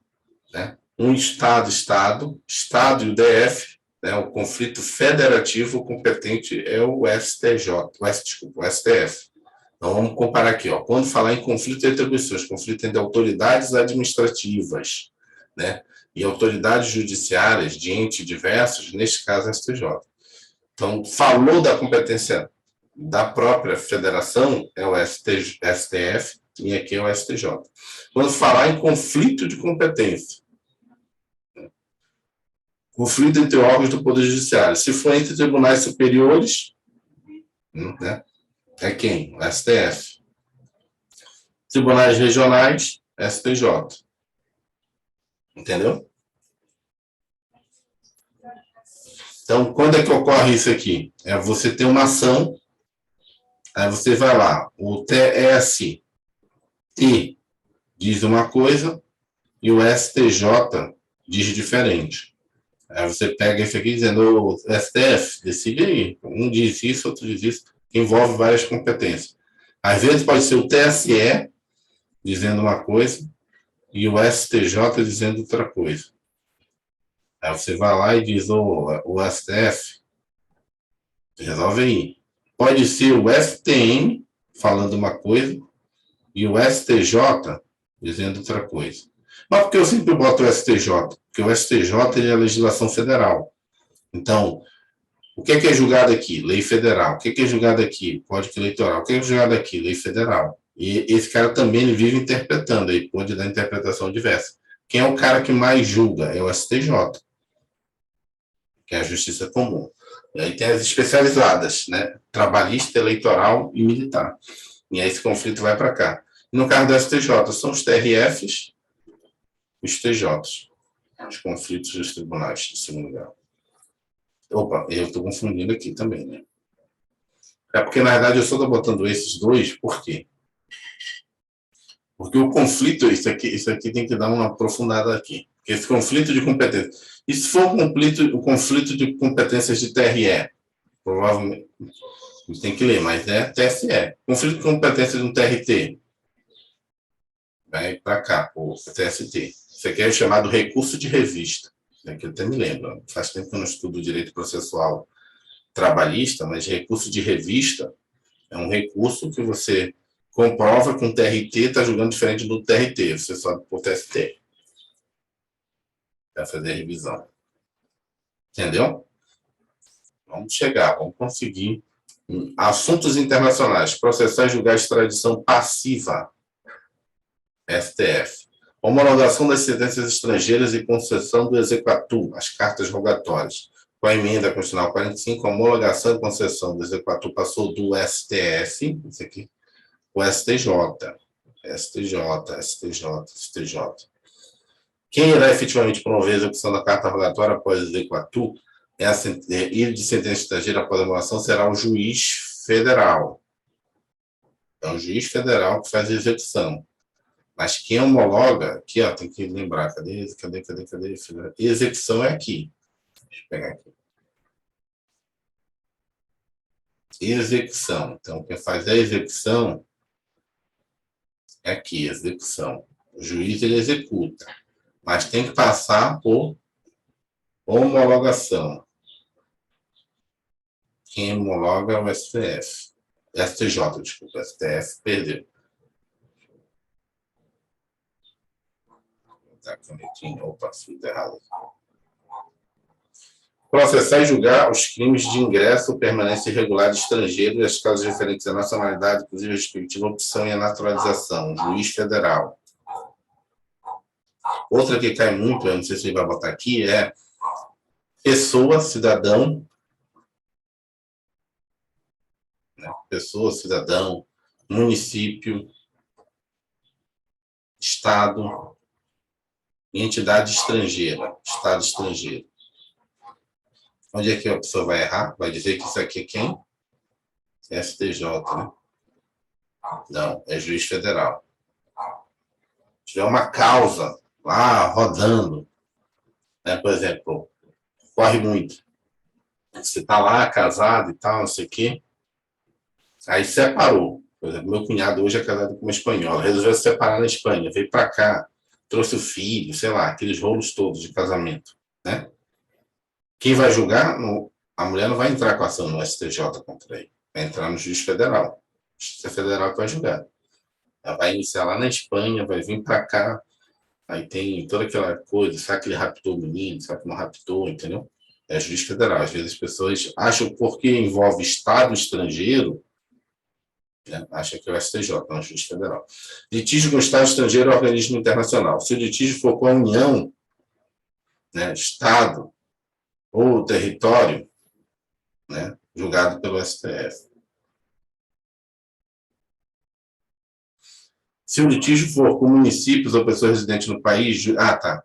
né? Um Estado e o DF, né? O conflito federativo competente é o STJ, o STF. Então, vamos comparar aqui. Ó. Quando falar em conflito de atribuições, conflito entre autoridades administrativas, né? E autoridades judiciárias de entes diversos, neste caso, a STJ. Então, falou da competência da própria federação, é o STF, e aqui é o STJ. Quando falar em conflito de competência, conflito entre órgãos do Poder Judiciário, se for entre tribunais superiores, né, é quem? O STF. Tribunais regionais, STJ. Entendeu? Então, quando é que ocorre isso aqui? É você ter uma ação, aí você vai lá, o TST diz uma coisa e o STJ diz diferente. Aí você pega isso aqui dizendo, o STF, decide aí. Um diz isso, outro diz isso, que envolve várias competências. Às vezes pode ser o TSE dizendo uma coisa e o STJ dizendo outra coisa. Aí você vai lá e diz, o STF, resolve aí. Pode ser o STM falando uma coisa e o STJ dizendo outra coisa. Mas por que eu sempre boto o STJ? Porque o STJ é a legislação federal. Então, o que é julgado aqui? Lei federal. O que é julgado aqui? Código eleitoral. O que é julgado aqui? Lei federal. E esse cara também ele vive interpretando, aí pode dar interpretação diversa. Quem é o cara que mais julga? É o STJ, que é a Justiça Comum. E aí tem as especializadas, né? Trabalhista, eleitoral e militar. E aí esse conflito vai para cá. No caso do STJ, são os TRFs, os TJs, os conflitos dos tribunais de segundo grau. Opa, eu estou confundindo aqui também, né? É porque, na verdade, eu só estou botando esses dois, por quê? Porque o conflito, isso aqui tem que dar uma aprofundada aqui. Esse conflito de competência. E se for o conflito de competências de TRE? Provavelmente, a gente tem que ler, mas é TSE. Conflito de competência de um TRT? Vai para cá, o TST. Isso aqui é chamado recurso de revista. Que eu até me lembro. Faz tempo que eu não estudo direito processual trabalhista, mas recurso de revista é um recurso que você comprova que um TRT está julgando diferente do TRT. Você sobe para o TST. Vai fazer a revisão. Entendeu? Vamos chegar, vamos conseguir. Assuntos internacionais. Processar e julgar extradição passiva. STF. Homologação das sentenças estrangeiras e concessão do exequatur, as cartas rogatórias. Com a emenda constitucional 45, a homologação e concessão do Exequatur passou do STF, isso aqui, o STJ. STJ. Quem irá efetivamente promover a execução da carta rogatória após o Exequatur e de sentença estrangeira após a homologação será o juiz federal. É o juiz federal que faz a execução. Mas quem homologa, aqui, ó, tem que lembrar, cadê? Execução é aqui. Deixa eu pegar aqui. Execução. Então, quem faz a execução é aqui, execução. O juiz, ele executa. Mas tem que passar por homologação. Quem homologa é o STF. STJ, desculpa, STF perdeu. Tá, canetinha. Opa, fiz errado. Processar e julgar os crimes de ingresso ou permanência irregular de estrangeiro e as causas referentes à nacionalidade, inclusive a respectiva opção e a naturalização. Juiz federal. Outra que cai muito, eu não sei se ele vai botar aqui, é pessoa, cidadão. Né? Pessoa, cidadão, município, estado e entidade estrangeira. Estado estrangeiro. Onde é que a pessoa vai errar? Vai dizer que isso aqui é quem? STJ, né? Não, é juiz federal. Se tiver uma causa lá rodando, né? Por exemplo, corre muito. Você está lá casado e tal, não sei o quê. Aí separou. Por exemplo, meu cunhado hoje é casado com uma espanhola. Resolveu se separar na Espanha. Veio para cá, trouxe o filho, sei lá, aqueles rolos todos de casamento, né? Quem vai julgar, a mulher não vai entrar com a ação no STJ contra ele. Vai entrar no juiz federal. O juiz federal que vai julgar. Ela vai iniciar lá na Espanha, vai vir para cá. Aí tem toda aquela coisa, sabe que ele raptou o menino, sabe que não raptou, entendeu? É juiz federal. Às vezes as pessoas acham que porque envolve Estado estrangeiro, né, acha que é o STJ, não é o juiz federal. Litígio com Estado estrangeiro é organismo internacional. Se o litígio for com a União, né, Estado, ou território, né, julgado pelo STF. Se o litígio for com municípios ou pessoas residentes no país... Ah, tá.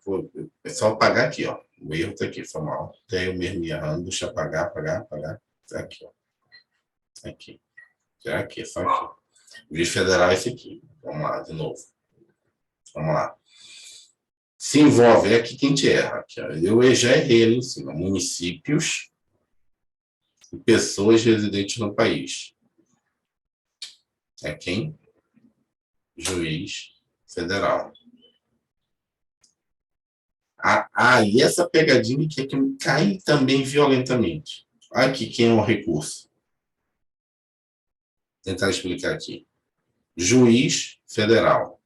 É só pagar aqui, ó. O erro está aqui, foi mal. Tem o mesmo errando, deixa eu pagar. Tá aqui, ó. Aqui. Já aqui, só aqui. O juiz federal é esse aqui. Vamos lá, de novo. Vamos lá. Se envolve, é aqui quem te erra. Aqui, ó. Eu já errei ali em cima. Municípios e pessoas residentes no país. É quem? Juiz federal. E essa pegadinha que é que cai também violentamente. Aqui quem é o recurso. Vou tentar explicar aqui. Juiz federal.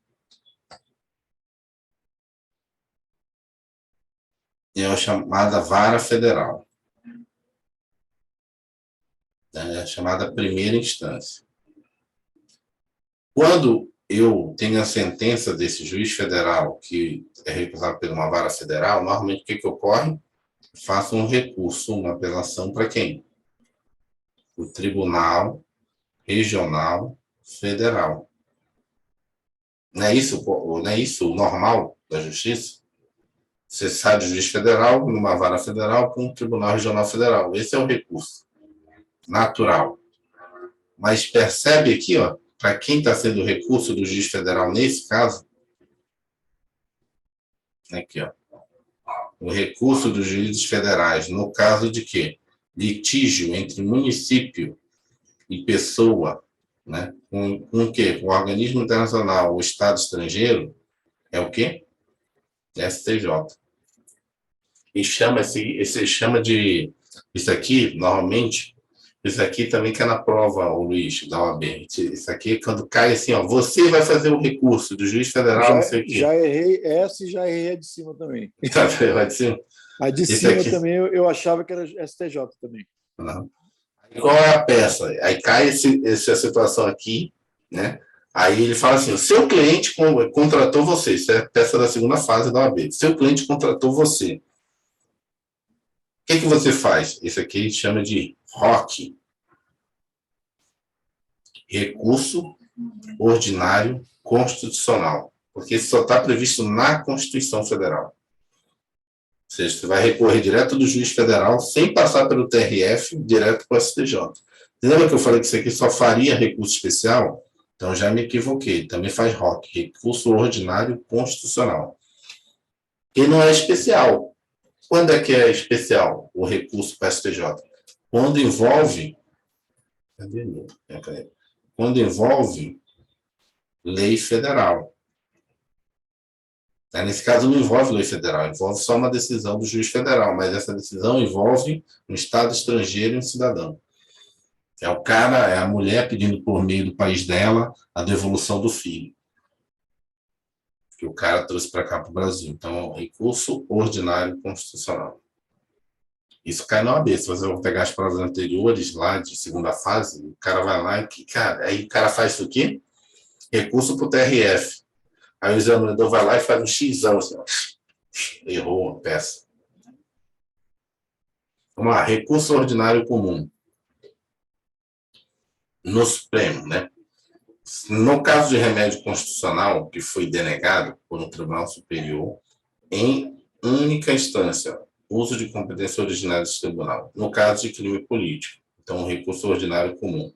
É a chamada vara federal. É a chamada primeira instância. Quando eu tenho a sentença desse juiz federal que é recusado por uma vara federal, normalmente o que ocorre? Faço um recurso, uma apelação para quem? O Tribunal Regional Federal. Não é isso o normal da justiça? Você sai do juiz federal, numa vara federal, para um Tribunal Regional Federal. Esse é o recurso natural. Mas percebe aqui, ó, para quem está sendo o recurso do juiz federal nesse caso, aqui, ó, o recurso dos juízes federais, no caso de quê? Litígio entre município e pessoa, né? Com o quê? Com o organismo internacional ou Estado estrangeiro, é o quê? STJ. E chama de... Isso aqui, normalmente, isso aqui também que é na prova, o Luiz, da OAB. Isso aqui, quando cai assim, ó, você vai fazer o recurso do juiz federal, não sei o quê. Já errei essa e já errei a de cima também. A de cima? A de cima aqui... também eu achava que era STJ também. Não. Qual é a peça? Aí cai essa situação aqui, né? Aí ele fala assim, o seu cliente contratou você, isso é a peça da segunda fase da OAB. Seu cliente contratou você. que você faz? Isso aqui a gente chama de ROC, Recurso Ordinário Constitucional, porque isso só está previsto na Constituição Federal. Ou seja, você vai recorrer direto do juiz federal, sem passar pelo TRF, direto para o STJ. Lembra que eu falei que isso aqui só faria recurso especial? Então já me equivoquei. Também faz ROC, Recurso Ordinário Constitucional. E não é especial. Quando é que é especial o recurso para o STJ? Quando envolve... Quando envolve lei federal. Nesse caso, não envolve lei federal, envolve só uma decisão do juiz federal, mas essa decisão envolve um Estado estrangeiro e um cidadão. É o cara, é a mulher pedindo por meio do país dela a devolução do filho, que o cara trouxe para cá, para o Brasil. Então, é um recurso ordinário constitucional. Isso cai na OAB. Se você for pegar as provas anteriores, lá de segunda fase, o cara vai lá e, cara, aí o cara faz isso aqui, recurso para o TRF. Aí o examinador vai lá e faz um xizão, assim, ó. Errou a peça. Vamos lá, recurso ordinário comum. No Supremo, né? No caso de remédio constitucional que foi denegado por um tribunal superior, em única instância, uso de competência originária desse tribunal. No caso de crime político, então, um recurso ordinário comum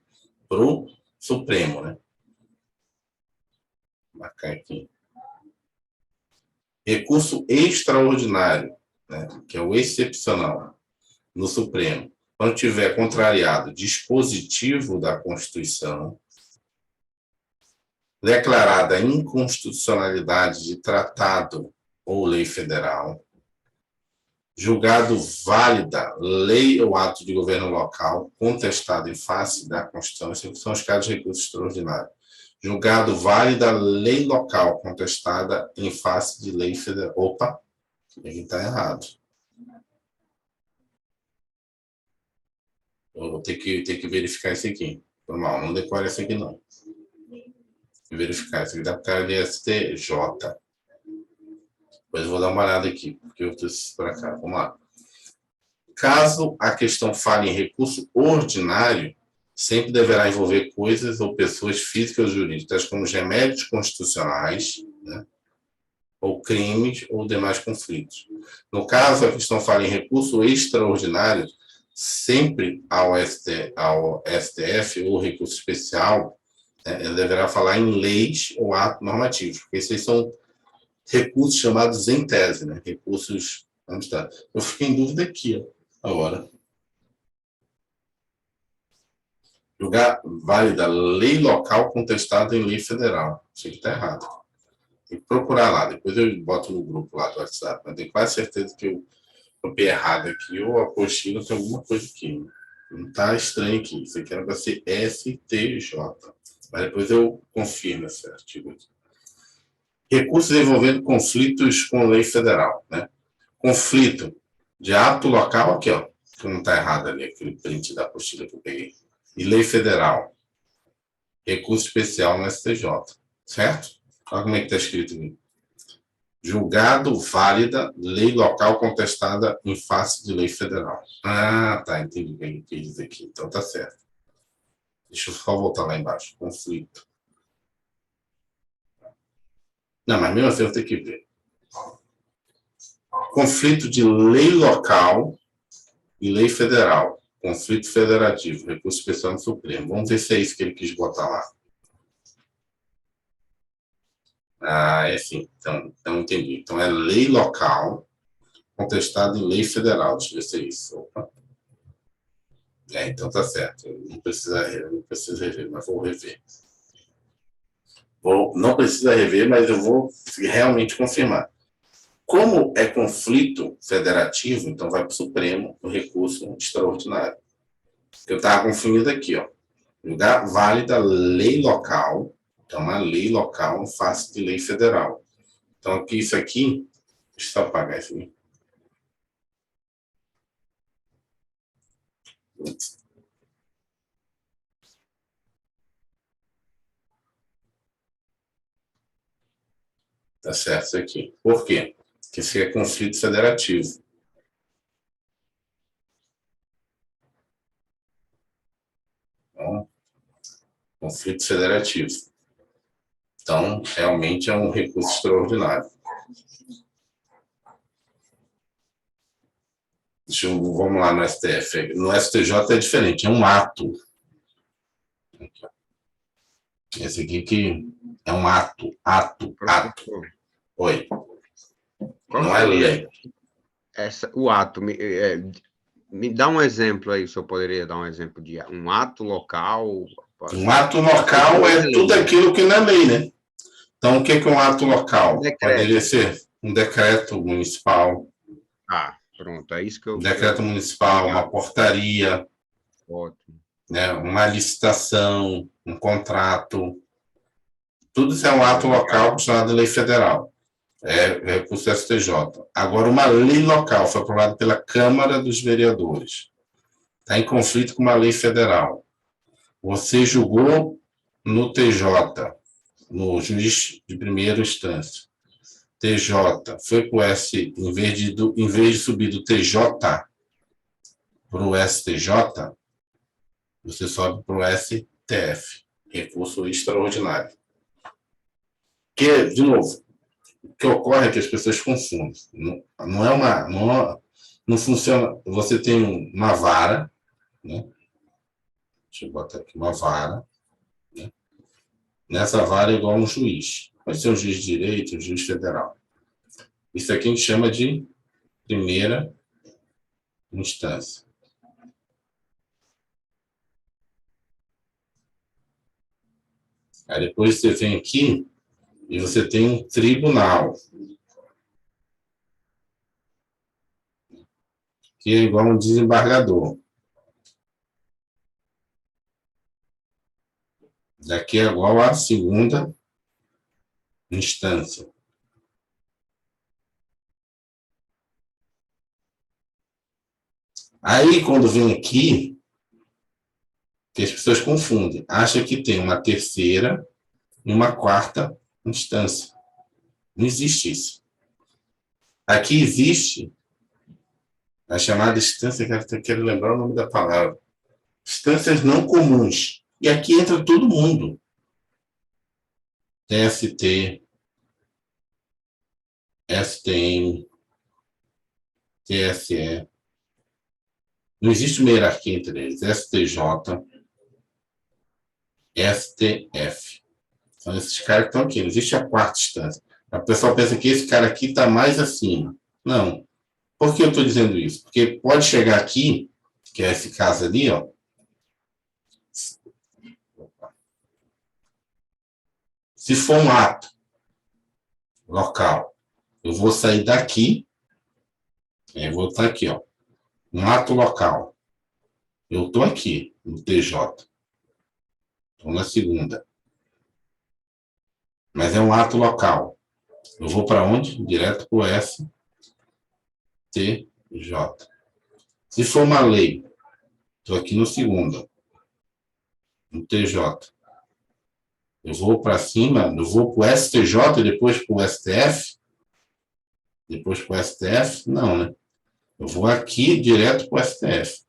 para o Supremo, né? Vou marcar aqui. Recurso extraordinário, né? Que é o excepcional, no Supremo. Quando tiver contrariado dispositivo da Constituição, declarada a inconstitucionalidade de tratado ou lei federal, julgado válida lei ou ato de governo local contestado em face da Constituição, esses são os casos de recurso extraordinário. Julgado válida lei local contestada em face de lei federal. Opa, aqui está errado. Eu vou ter que verificar isso aqui. Normal, não decora isso aqui não. Verificar isso aqui dá para o cara de STJ. Depois eu vou dar uma olhada aqui, porque eu trouxe para cá. Vamos lá. Caso a questão fale em recurso ordinário, sempre deverá envolver coisas ou pessoas físicas ou jurídicas, como os remédios constitucionais, né, ou crimes ou demais conflitos. No caso, a questão fala em recurso extraordinário, sempre ao STF ou recurso especial, né, ele deverá falar em leis ou atos normativos, porque esses são recursos chamados em tese, né, recursos... Onde está? Eu fiquei em dúvida aqui, ó. Agora, julgar válida lei local contestada em lei federal. Isso aqui está errado. Tem que procurar lá. Depois eu boto no grupo lá do WhatsApp. Mas tenho quase certeza que eu copiei errado aqui. Ou a apostila tem alguma coisa aqui. Não está estranho aqui. Isso aqui era para ser STJ. Mas depois eu confirmo esse artigo aqui. Recursos envolvendo conflitos com lei federal, né? Conflito de ato local, aqui, ó. Que não está errado ali, aquele print da apostila que eu peguei. E lei federal. Recurso especial no STJ. Certo? Olha como é que está escrito ali. Julgado válida lei local contestada em face de lei federal. Ah, tá. Entendi o que ele quis dizer aqui. Então tá certo. Deixa eu só voltar lá embaixo. Conflito. Não, mas mesmo assim eu tenho que ver. Conflito de lei local e lei federal. Conflito federativo. Recurso especial no Supremo. Vamos ver se é isso que ele quis botar lá. Ah, é sim. Então entendi. Então é lei local contestada em lei federal. Deixa eu ver se é isso. Opa. Então tá certo. Não precisa rever, mas vou rever. Não precisa rever, mas eu vou realmente confirmar. Como é conflito federativo, então vai para o Supremo o recurso extraordinário. Eu estava confundido aqui, ó. Julgar válida lei local, então uma lei local em face de lei federal. Então aqui, isso aqui, deixa eu só apagar isso aqui. Tá certo isso aqui. Por quê? Porque isso é conflito federativo. conflito federativo. Então, realmente é um recurso extraordinário. Vamos lá no STF. No STJ é diferente, é um ato. Esse aqui que é um ato. Professor, Oi. qual Não é seria lei. o ato? Me dá um exemplo aí, se eu poderia dar um exemplo de um ato local. Um ato local é tudo aquilo que não é lei, né? Então, o que é um ato local? Poderia ser um decreto municipal. Ah, pronto, é isso que eu... Um decreto municipal, uma portaria, Ótimo. né? Uma licitação, um contrato. Tudo isso é um ato local chamado lei federal. É recurso STJ. Agora, uma lei local foi aprovada pela Câmara dos Vereadores. Está em conflito com uma lei federal. Você julgou no TJ, no juiz de primeira instância. TJ foi para o S, em vez de subir do TJ para o STJ, você sobe para o STF, recurso extraordinário. Que, de novo, o que ocorre é que as pessoas confundem. Não funciona. Você tem uma vara, né? Deixa eu botar aqui uma vara. Né? Nessa vara é igual a um juiz. Pode ser um juiz de direito, um juiz federal. Isso aqui a gente chama de primeira instância. Aí depois você vem aqui e você tem um tribunal, que é igual a um desembargador. Daqui é igual à segunda instância. Aí, quando vem aqui, que as pessoas confundem, acham que tem uma terceira e uma quarta instância. Não existe isso. Aqui existe a chamada instância, quero lembrar o nome da palavra, instâncias não comuns. E aqui entra todo mundo. TST, STM, TSE. Não existe uma hierarquia entre eles. STJ, STF. São esses caras que estão aqui. Não existe a quarta instância. O pessoal pensa que esse cara aqui está mais acima. Não. Por que eu estou dizendo isso? Porque pode chegar aqui, que é esse caso ali, ó. Se for um ato local, eu vou sair daqui, eu vou estar aqui, ó. Um ato local. Eu estou aqui, no TJ. Estou na segunda. Mas é um ato local. Eu vou para onde? Direto para o STJ. Se for uma lei, estou aqui no segundo, no TJ. Eu vou para cima, eu vou para o STJ e depois para o STF? Depois para o STF? Não, né? Eu vou aqui direto para o STF.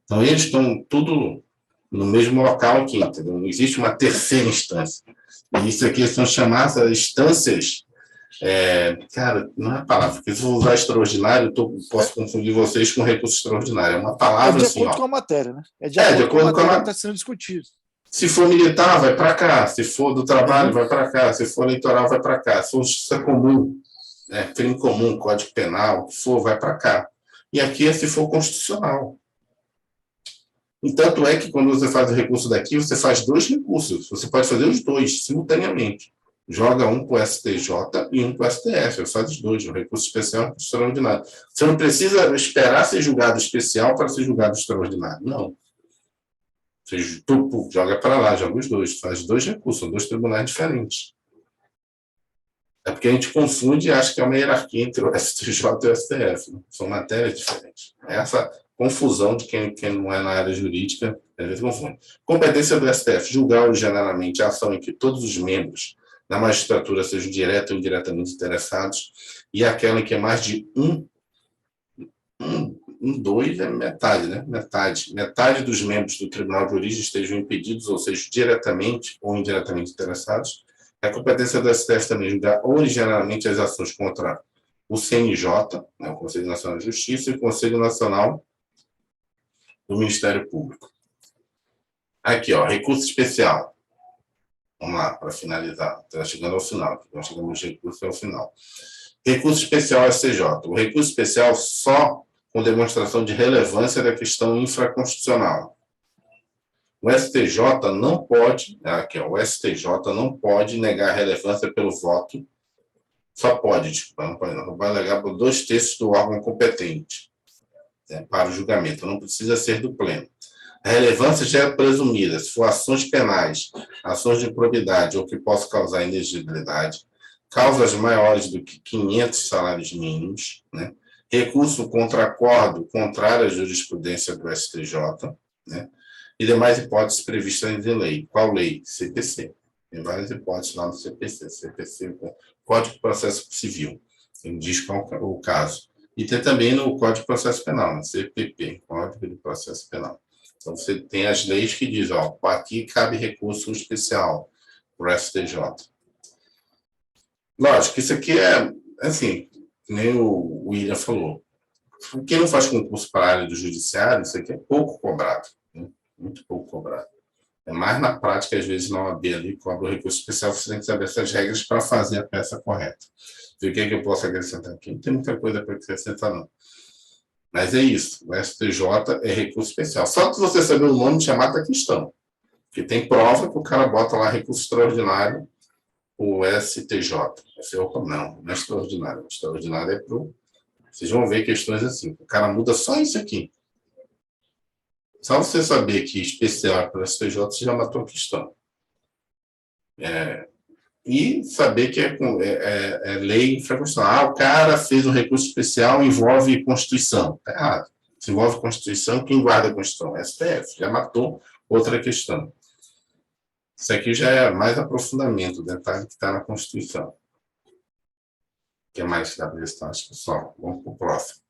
Então, eles estão tudo no mesmo local aqui, entendeu? Não existe uma terceira instância. E isso aqui são chamadas instâncias. Cara, não é a palavra, porque se eu usar extraordinário, posso confundir vocês com recurso extraordinário. É uma palavra assim. É de acordo com a matéria, né? É de acordo com a matéria que está sendo discutido. Se for militar, vai para cá. Se for do trabalho, vai para cá. Se for eleitoral, vai para cá. Se for justiça comum, crime comum, código penal, o que for, vai para cá. E aqui é se for constitucional. E tanto é que quando você faz o recurso daqui, você faz dois recursos. Você pode fazer os dois simultaneamente. Joga um para o STJ e um para o STF. Você faz os dois, o recurso especial e o recurso extraordinário. Você não precisa esperar ser julgado especial para ser julgado extraordinário. Não. Você joga para lá, joga os dois. Faz dois recursos, são dois tribunais diferentes. É porque a gente confunde e acha que é uma hierarquia entre o STJ e o STF. Né? São matérias diferentes. Essa confusão de quem não é na área jurídica, às vezes confunde. Competência do STF, julgar originalmente a ação em que todos os membros da magistratura sejam direto ou indiretamente interessados, e aquela em que é mais de um em 2 é metade, né? Metade dos membros do Tribunal de Origem estejam impedidos, ou seja, diretamente ou indiretamente interessados. É a competência do STF também julgar originalmente as ações contra o CNJ, né, o Conselho Nacional de Justiça, e o Conselho Nacional do Ministério Público. Aqui, ó, recurso especial. Vamos lá, para finalizar. Está chegando ao final. Nós chegamos de recurso ao final. Recurso especial STJ. O recurso especial só com demonstração de relevância da questão infraconstitucional. O STJ não pode, aqui, ó, o STJ não pode negar relevância pelo voto, só pode, desculpa, não pode, não vai negar por 2/3 do órgão competente, né, para o julgamento, não precisa ser do pleno. A relevância já é presumida, se for ações penais, ações de improbidade ou que possam causar inexigibilidade, causas maiores do que 500 salários mínimos, né, recurso contra acordo contrário à jurisprudência do STJ, né, e demais hipóteses previstas em lei. Qual lei? CPC. Tem várias hipóteses lá no CPC. CPC, Código de Processo Civil. Ele diz qual é o caso. E tem também no Código de Processo Penal, no CPP, Código de Processo Penal. Então, você tem as leis que dizem, ó, aqui cabe recurso especial para o STJ. Lógico, isso aqui é, assim, nem o William falou. Quem não faz concurso para a área do judiciário, isso aqui é pouco cobrado. Muito pouco cobrado. É mais na prática, às vezes, na OAB ali, cobra o recurso especial, você tem que saber essas regras para fazer a peça correta. E o que é que eu posso acrescentar aqui? Não tem muita coisa para acrescentar, não. Mas é isso. O STJ é recurso especial. Só que você saber o nome chamado da questão. Porque tem prova que o cara bota lá recurso extraordinário, o STJ. Não é extraordinário. O extraordinário é para o... Vocês vão ver questões assim. O cara muda só isso aqui. Só você saber que especial é para o STJ, você já matou a questão. E saber que é lei infraconstitucional. O cara fez um recurso especial, envolve Constituição. Está errado. Se envolve Constituição, quem guarda a Constituição? STF. Já matou outra questão. Isso aqui já é mais aprofundamento, o detalhe que está na Constituição. O que é mais da questão? Acho que só. Vamos para o próximo.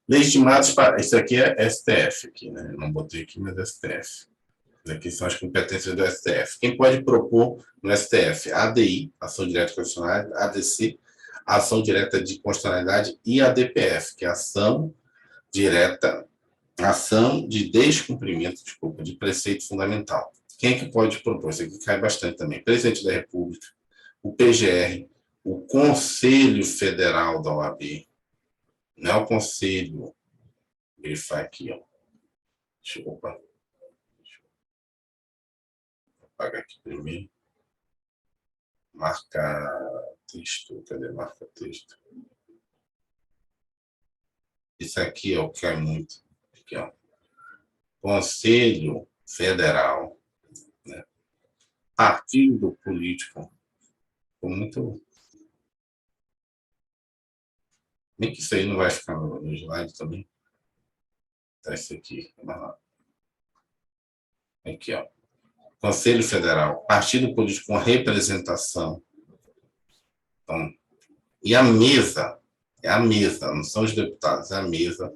Legitimados para... Isso aqui é STF, aqui, né? Eu não botei aqui, mas é STF. Aqui são as competências do STF. Quem pode propor no STF? ADI, Ação Direta Constitucional, ADC, Ação Direta de Constitucionalidade, e ADPF, que é Ação de Descumprimento, de preceito fundamental. Quem é que pode propor? Isso aqui cai bastante também. Presidente da República, o PGR, o Conselho Federal da OAB, não é o Conselho, vou grifar aqui, ó. Deixa eu apagar aqui primeiro. Marca texto, cadê marca texto? Isso aqui, ó, que é muito. Aqui, ó. Conselho Federal, né? Partido político. Ficou muito. Nem que isso aí não vai ficar no slide também. Tá isso aqui. Aqui, ó. Conselho Federal, partido político com representação. Então, e a mesa, não são os deputados, é a mesa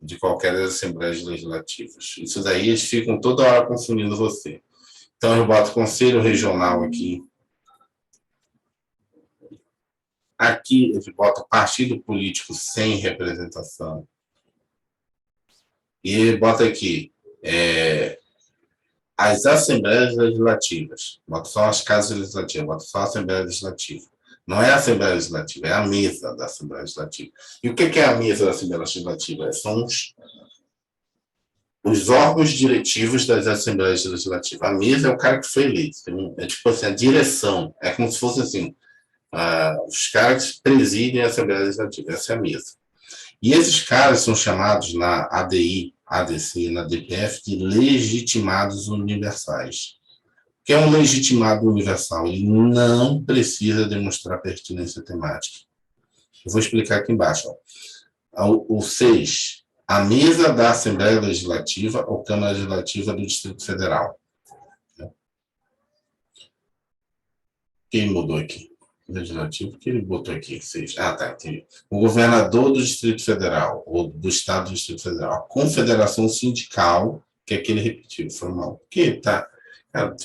de qualquer das assembleias legislativas. Isso daí eles ficam toda hora confundindo você. Então, eu boto Conselho Regional aqui. Aqui, eu boto partido político sem representação. E bota aqui, as assembleias legislativas. Boto só as casas legislativas, boto só a Assembleia Legislativa. Não é a Assembleia Legislativa, é a mesa da Assembleia Legislativa. E o que é a mesa da Assembleia Legislativa? São os órgãos diretivos das Assembleias Legislativas. A mesa é o cara que foi eleito. É tipo assim, a direção. É como se fosse assim, os caras que presidem a Assembleia Legislativa. Essa é a mesa. E esses caras são chamados na ADI, ADC e na DPF de legitimados universais. O que é um legitimado universal? Ele não precisa demonstrar pertinência temática. Eu vou explicar aqui embaixo. Ó. O 6, a mesa da Assembleia Legislativa ou Câmara Legislativa do Distrito Federal. Quem mudou aqui? Legislativo, que ele botou aqui? Tá, entendi. O governador do Distrito Federal, ou do Estado do Distrito Federal, a confederação sindical, que é que ele repetiu, foi mal. Porque tá, cara,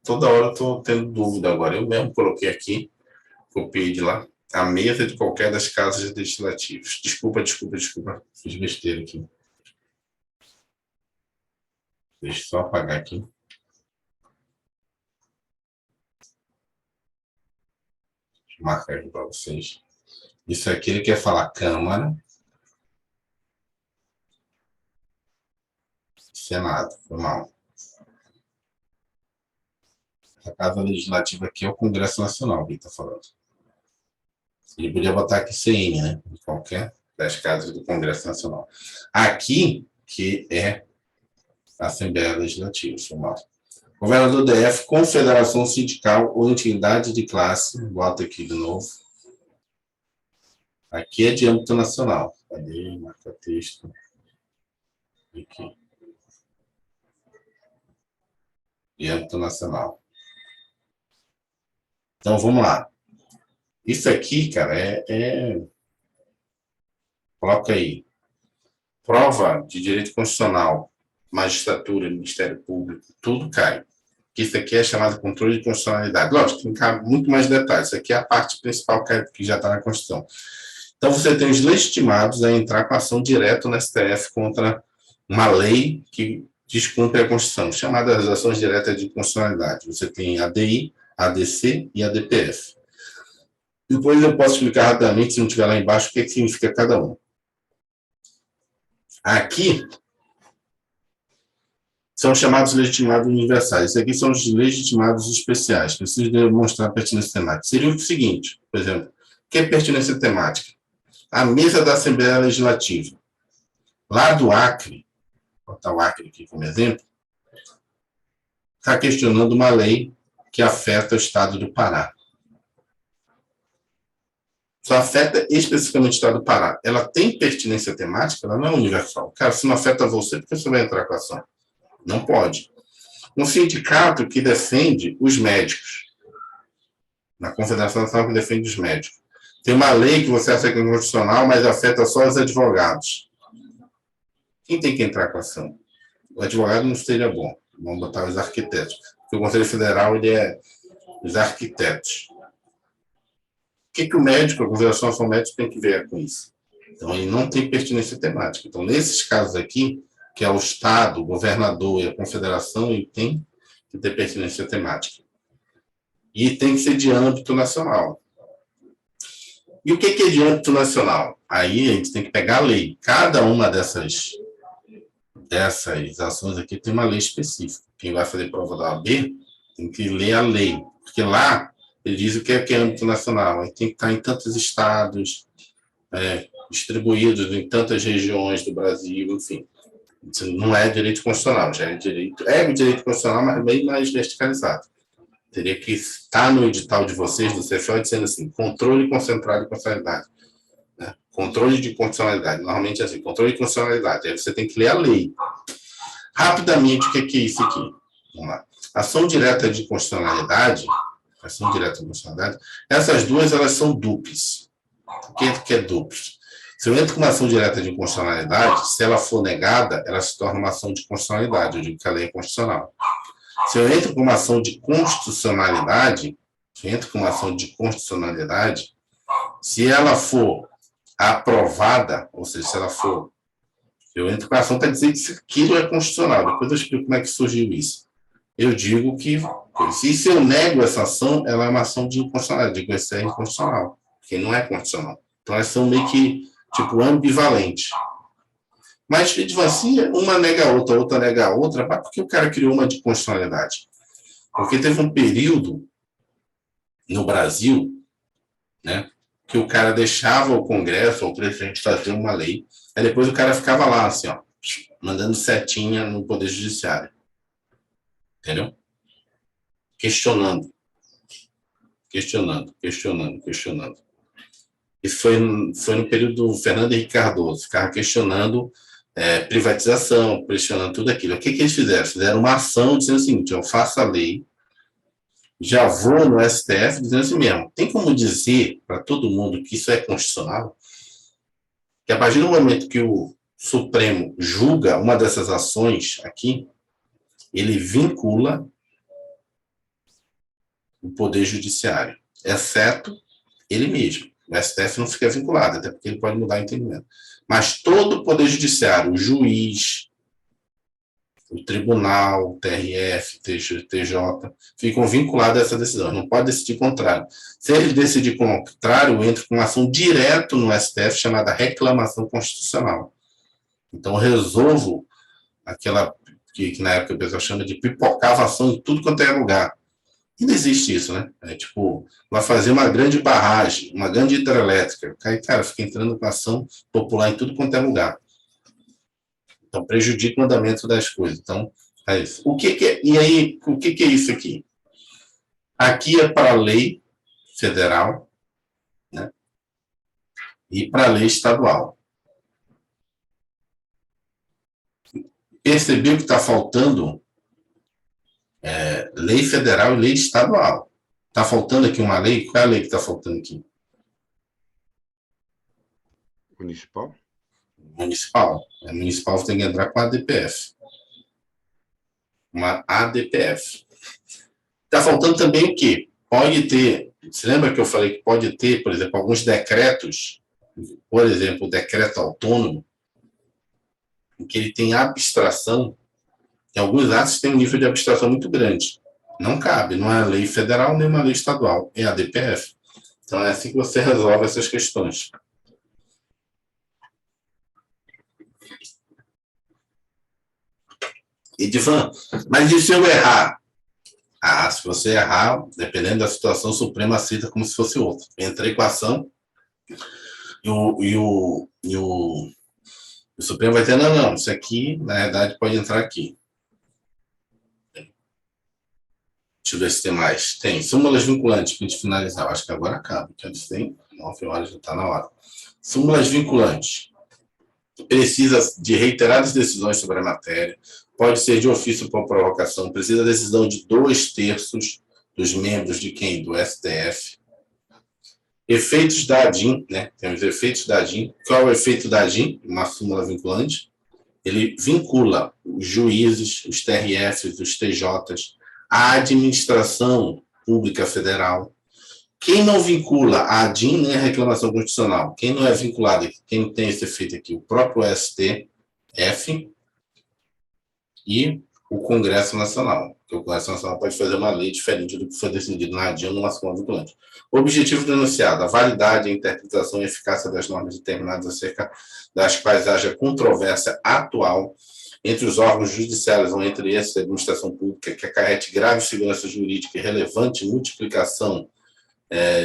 toda hora eu estou tendo dúvida agora. Eu mesmo coloquei aqui, copiei de lá, a mesa de qualquer das casas legislativas. Desculpa, fiz besteira aqui. Deixa eu só apagar aqui. Marcar aqui para vocês. Isso aqui ele quer falar Câmara, Senado, foi mal. A Casa Legislativa aqui é o Congresso Nacional, que ele está falando. Ele podia botar aqui CN, né? Qualquer das casas do Congresso Nacional. Aqui, que é a Assembleia Legislativa, foi mal. Governador DF, confederação sindical ou entidade de classe, bota aqui de novo. Aqui é de âmbito nacional. Cadê? Marca texto. Aqui. De âmbito nacional. Então, vamos lá. Isso aqui, cara, coloca aí. Prova de direito constitucional, magistratura, Ministério Público, tudo cai. Isso aqui é chamado de controle de constitucionalidade. Lógico, tem que caber muito mais detalhes. Isso aqui é a parte principal que já está na Constituição. Então, você tem os legitimados a entrar com ação direta no STF contra uma lei que descumpre a Constituição, chamadas ações diretas de constitucionalidade. Você tem a ADI, a ADC e a DPF. Depois eu posso explicar rapidamente, se não estiver lá embaixo, o que significa cada um. Aqui são chamados legitimados universais. Esses aqui são os legitimados especiais. Preciso demonstrar pertinência temática. Seria o seguinte, por exemplo, o que é pertinência temática? A mesa da Assembleia Legislativa. Lá do Acre, vou botar o Acre aqui como exemplo, está questionando uma lei que afeta o estado do Pará. Só afeta especificamente o estado do Pará. Ela tem pertinência temática, ela não é universal. Cara, se não afeta você, por que você vai entrar com a ação? Não pode. Um sindicato que defende os médicos, na Confederação Nacional que defende os médicos. Tem uma lei que você acha que é constitucional, mas afeta só os advogados. Quem tem que entrar com a ação? O advogado não seria bom. Vamos botar os arquitetos. Porque o Conselho Federal ele é os arquitetos. O que o médico, a Confederação Nacional Médica, tem que ver com isso? Então, ele não tem pertinência temática. Então, nesses casos aqui, que é o Estado, o governador e a Confederação, ele tem que ter pertinência temática. E tem que ser de âmbito nacional. E o que é de âmbito nacional? Aí a gente tem que pegar a lei. Cada uma dessas ações aqui tem uma lei específica. Quem vai fazer prova da OAB tem que ler a lei. Porque lá ele diz o que é âmbito nacional. Aí tem que estar em tantos estados, distribuídos em tantas regiões do Brasil, enfim. Isso não é direito constitucional, já é direito constitucional, mas bem mais verticalizado. Teria que estar no edital de vocês, do CFO, dizendo assim, controle concentrado de constitucionalidade. Né? Controle de constitucionalidade. Normalmente é assim, controle de constitucionalidade. Aí você tem que ler a lei. Rapidamente, o que é isso aqui? Vamos lá. Ação direta de constitucionalidade, essas duas, elas são dupes. O que é dupes? Se eu entro com uma ação direta de inconstitucionalidade, se ela for negada, ela se torna uma ação de constitucionalidade. Eu digo que a lei é constitucional. Se eu entro com uma ação de constitucionalidade, se ela for aprovada, ou seja, se ela for... Eu entro com a ação para dizer que aquilo é constitucional. Depois eu explico como é que surgiu isso. Eu digo que... Se eu nego essa ação, ela é uma ação de inconstitucionalidade. Eu digo que isso é inconstitucional, porque não é constitucional. Então, elas são meio que ambivalentes. Mas, assim, uma nega a outra nega a outra, mas por que o cara criou uma de constitucionalidade? Porque teve um período no Brasil, né, que o cara deixava o Congresso, ou o presidente fazer uma lei, aí depois o cara ficava lá, assim, ó, mandando setinha no Poder Judiciário. Entendeu? Questionando. Isso foi no período do Fernando Henrique Cardoso, ficava questionando privatização, questionando tudo aquilo. O que eles fizeram? Fizeram uma ação dizendo o seguinte, eu faço a lei já vou no STF dizendo assim mesmo. Tem como dizer para todo mundo que isso é constitucional? Que a partir do momento que o Supremo julga uma dessas ações aqui, ele vincula o Poder Judiciário, exceto ele mesmo. O STF não fica vinculado, até porque ele pode mudar o entendimento. Mas todo o Poder Judiciário, o juiz, o tribunal, o TRF, TJ, ficam vinculados a essa decisão. Não pode decidir contrário. Se ele decidir contrário, entra com uma ação direto no STF chamada reclamação constitucional. Então, eu resolvo aquela que na época o pessoal chama de pipocava ação em tudo quanto é lugar. E não existe isso, né? É tipo, vai fazer uma grande barragem, uma grande hidrelétrica. Aí, cara, fica entrando com ação popular em tudo quanto é lugar. Então, prejudica o andamento das coisas. Então, é isso. E aí, o que é isso aqui? Aqui é para a lei federal, né? E para a lei estadual. Percebeu que está faltando lei federal e lei estadual. Está faltando aqui uma lei? Qual é a lei que está faltando aqui? Municipal? Municipal. A municipal tem que entrar com a ADPF. Uma ADPF. Está faltando também o quê? Pode ter. Você lembra que eu falei que pode ter, por exemplo, alguns decretos, por exemplo, o decreto autônomo, em que ele tem abstração. Em alguns atos tem um nível de abstração muito grande. Não cabe, não é lei federal nem uma lei estadual, é a ADPF. Então é assim que você resolve essas questões. Edivan, mas e se eu errar? Se você errar, dependendo da situação, o Supremo aceita como se fosse outra. Entra a equação e o Supremo vai dizer, não, isso aqui, na verdade, pode entrar aqui. Deixa eu ver se tem mais. Tem súmulas vinculantes, para a gente finalizar. Acho que agora acaba, porque antes tem 9 horas, já está na hora. Súmulas vinculantes. Precisa de reiteradas decisões sobre a matéria, pode ser de ofício por provocação, precisa da decisão de 2/3 dos membros de quem? Do STF. Efeitos da ADIM, né? Temos efeitos da ADIM. Qual é o efeito da ADIM? Uma súmula vinculante. Ele vincula os juízes, os TRFs, os TJs, a administração pública federal. Quem não vincula a ADIM nem a reclamação constitucional? Quem não é vinculado aqui? Quem tem esse efeito aqui? O próprio STF e o Congresso Nacional. Porque o Congresso Nacional pode fazer uma lei diferente do que foi decidido na ADIM ou numa súmula vinculante. O objetivo do enunciado: a validade, a interpretação e a eficácia das normas determinadas acerca das quais haja controvérsia atual entre os órgãos judiciários ou entre esses da administração pública, que acarrete grave segurança jurídica e relevante multiplicação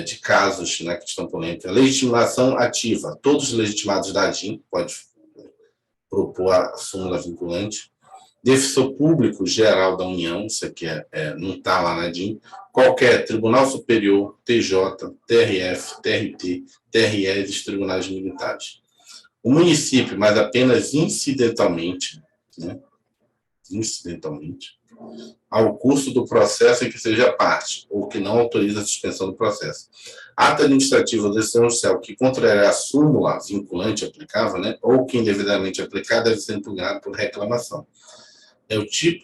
de casos, né, que estão polêmicos. Legitimação ativa. Todos os legitimados da ADIM pode propor a súmula vinculante. Defensor público geral da União, isso aqui não está lá na ADIM. Qualquer Tribunal Superior, TJ, TRF, TRT, TRE e dos tribunais militares. O município, mas apenas incidentalmente, né, ao curso do processo em que seja parte, ou que não autoriza a suspensão do processo. Ato administrativo ou decisão judicial que contrariar a súmula vinculante aplicável, né, ou que indevidamente aplicada, deve ser impugnado por reclamação.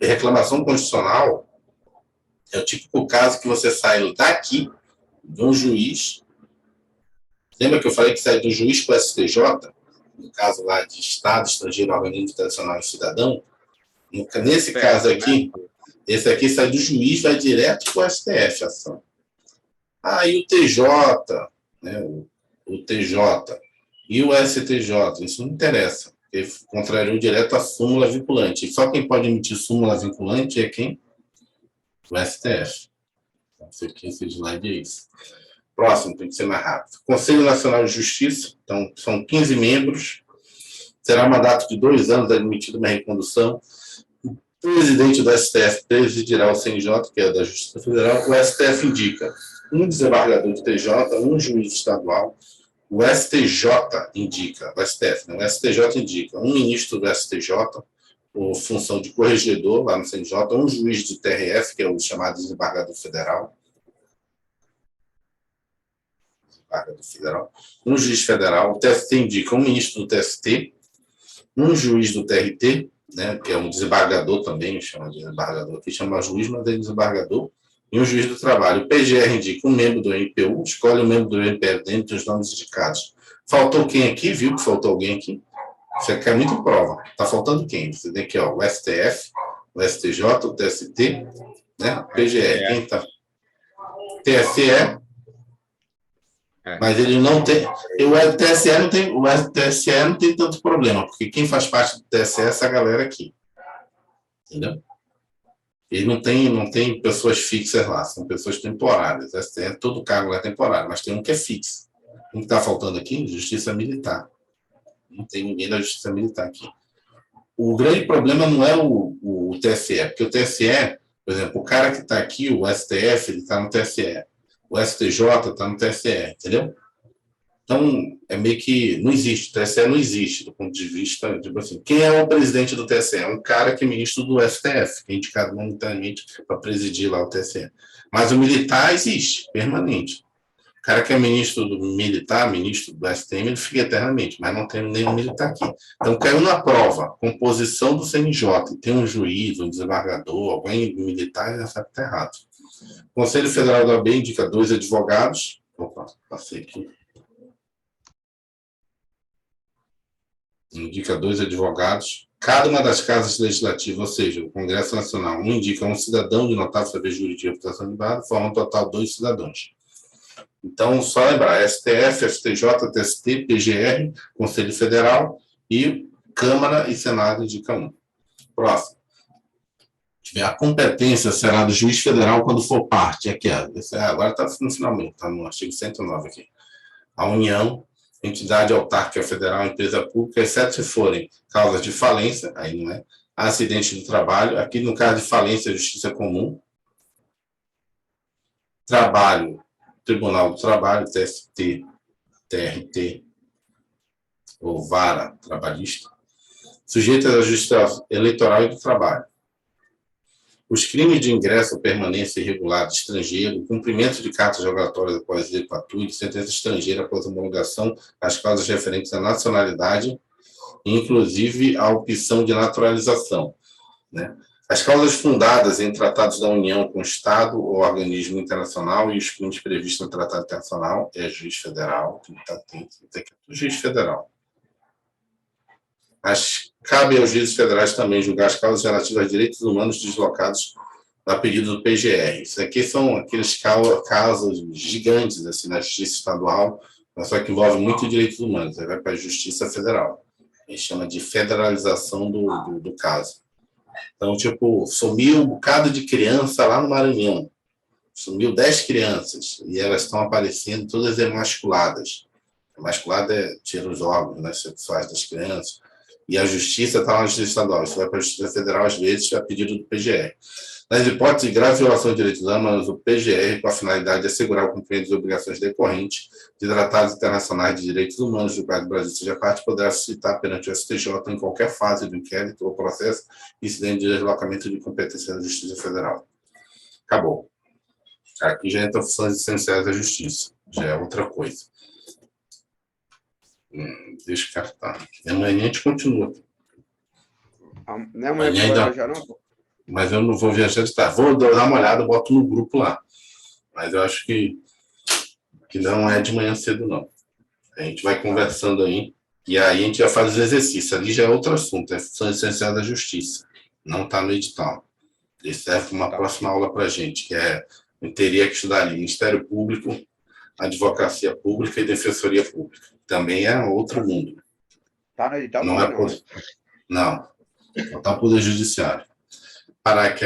Reclamação constitucional é o típico caso que você sai daqui, de um juiz. Lembra que eu falei que sai do juiz para o STJ? No caso lá de Estado, estrangeiro, organismo tradicional e cidadão. Nesse caso aqui, esse aqui sai do juiz, vai direto para o STF a ação. E o TJ, né, o TJ e o STJ, isso não interessa, porque contrariou direto a súmula vinculante. E só quem pode emitir súmula vinculante é quem? O STF. Então, esse slide é isso. Próximo, tem que ser mais rápido. Conselho Nacional de Justiça, então, são 15 membros, será um mandato de 2 anos, admitida uma recondução. O presidente do STF presidirá o CNJ, que é da Justiça Federal. O STF indica um desembargador de TJ, um juiz estadual. O STJ indica, o STF, né? O STJ indica um ministro do STJ, por função de corregedor lá no CNJ, um juiz do TRF, que é o chamado desembargador federal, desembargador federal, um juiz federal, o TST indica um ministro do TST, um juiz do TRT, né, que é um desembargador também, chama de desembargador, aqui chama juiz, mas é desembargador, e um juiz do trabalho. O PGR indica um membro do MPU, escolhe um membro do MPF dentre os nomes indicados. Faltou quem aqui? Viu que faltou alguém aqui? Você quer muito prova. Está faltando quem? Você tem aqui, ó, o STF, o STJ, o TST, né? O PGR. Quem está? TSE. Mas ele não tem. O TSE não tem. O TSE não tem tanto problema, porque quem faz parte do TSE é essa galera aqui. Entendeu? Ele não tem pessoas fixas lá, são pessoas temporárias. STF, todo cargo lá é temporário, mas tem um que é fixo. O que está faltando aqui? Justiça militar. Não tem ninguém da Justiça Militar aqui. O grande problema não é o TSE, porque o TSE, por exemplo, o cara que está aqui, o STF, ele está no TSE. O STJ está no TSE, entendeu? Então, é meio que não existe. O TSE não existe, do ponto de vista, tipo assim, quem é o presidente do TSE? É um cara que é ministro do STF, que é indicado momentaneamente para presidir lá o TSE. Mas o militar existe, permanente. O cara que é ministro do militar, ministro do STM, ele fica eternamente, mas não tem nenhum militar aqui. Então, caiu na prova, composição do CNJ, tem um juiz, um desembargador, alguém militar, já sabe que está errado. O Conselho Federal da OAB indica 2 advogados. Opa, passei aqui. Indica 2 advogados. Cada uma das casas legislativas, ou seja, o Congresso Nacional, um indica um cidadão de notável saber jurídico e reputação de barra, forma um total de 2 cidadãos. Então, só lembrar, STF, STJ, TST, PGR, Conselho Federal e Câmara e Senado indicam um. Próximo. A competência será do juiz federal quando for parte. Aqui, agora está no finalmente, está no artigo 109 aqui. A União, entidade autárquica federal, empresa pública, exceto se forem causas de falência, aí não é, acidente do trabalho, aqui no caso de falência, justiça comum, trabalho, Tribunal do Trabalho, TST, TRT, ou vara trabalhista, sujeitas à justiça eleitoral e do trabalho. Os crimes de ingresso ou permanência irregular de estrangeiro, cumprimento de cartas rogatórias após exequatur, sentença estrangeira após homologação, as causas referentes à nacionalidade, inclusive a opção de naturalização, né? As causas fundadas em tratados da União com Estado ou organismo internacional e os crimes previstos no Tratado Internacional é juiz federal, que está atento, tem que o juiz federal. Cabe aos juízes federais também julgar as causas relativas a direitos humanos deslocados a pedido do PGR. Isso aqui são aqueles casos gigantes assim, na justiça estadual, mas só que envolve muito direitos humanos. Aí vai para a justiça federal. A gente chama de federalização do caso. Então, tipo, sumiu um bocado de criança lá no Maranhão. Sumiu 10 crianças e elas estão aparecendo todas emasculadas. Emasculada é tira os órgãos, né, sexuais das crianças. E a justiça está lá na justiça estadual. Isso vai para a justiça federal, às vezes, a pedido do PGR. Nas hipóteses de grave violação de direitos humanos, o PGR, com a finalidade de assegurar o cumprimento das obrigações decorrentes de tratados internacionais de direitos humanos, do qual o Brasil seja parte, poderá suscitar perante o STJ em qualquer fase do inquérito ou processo incidente de deslocamento de competência da Justiça Federal. Acabou. Aqui já entra funções essenciais da Justiça. Já é outra coisa. Deixa eu cartar. Amanhã a gente continua. Não, amanhã ainda... já não. Mas eu não vou viajar de tarde. Vou dar uma olhada, boto no grupo lá. Mas eu acho que não é de manhã cedo, não. A gente vai conversando aí, e aí a gente já faz os exercícios. Ali já é outro assunto, é função essencial da justiça. Não está no edital. Ele serve para uma próxima aula para a gente, que é, eu teria que estudar ali Ministério Público, Advocacia Pública e Defensoria Pública. Também é outro mundo. Está no edital? Não é não. Não. Está o Poder Judiciário. Parar aqui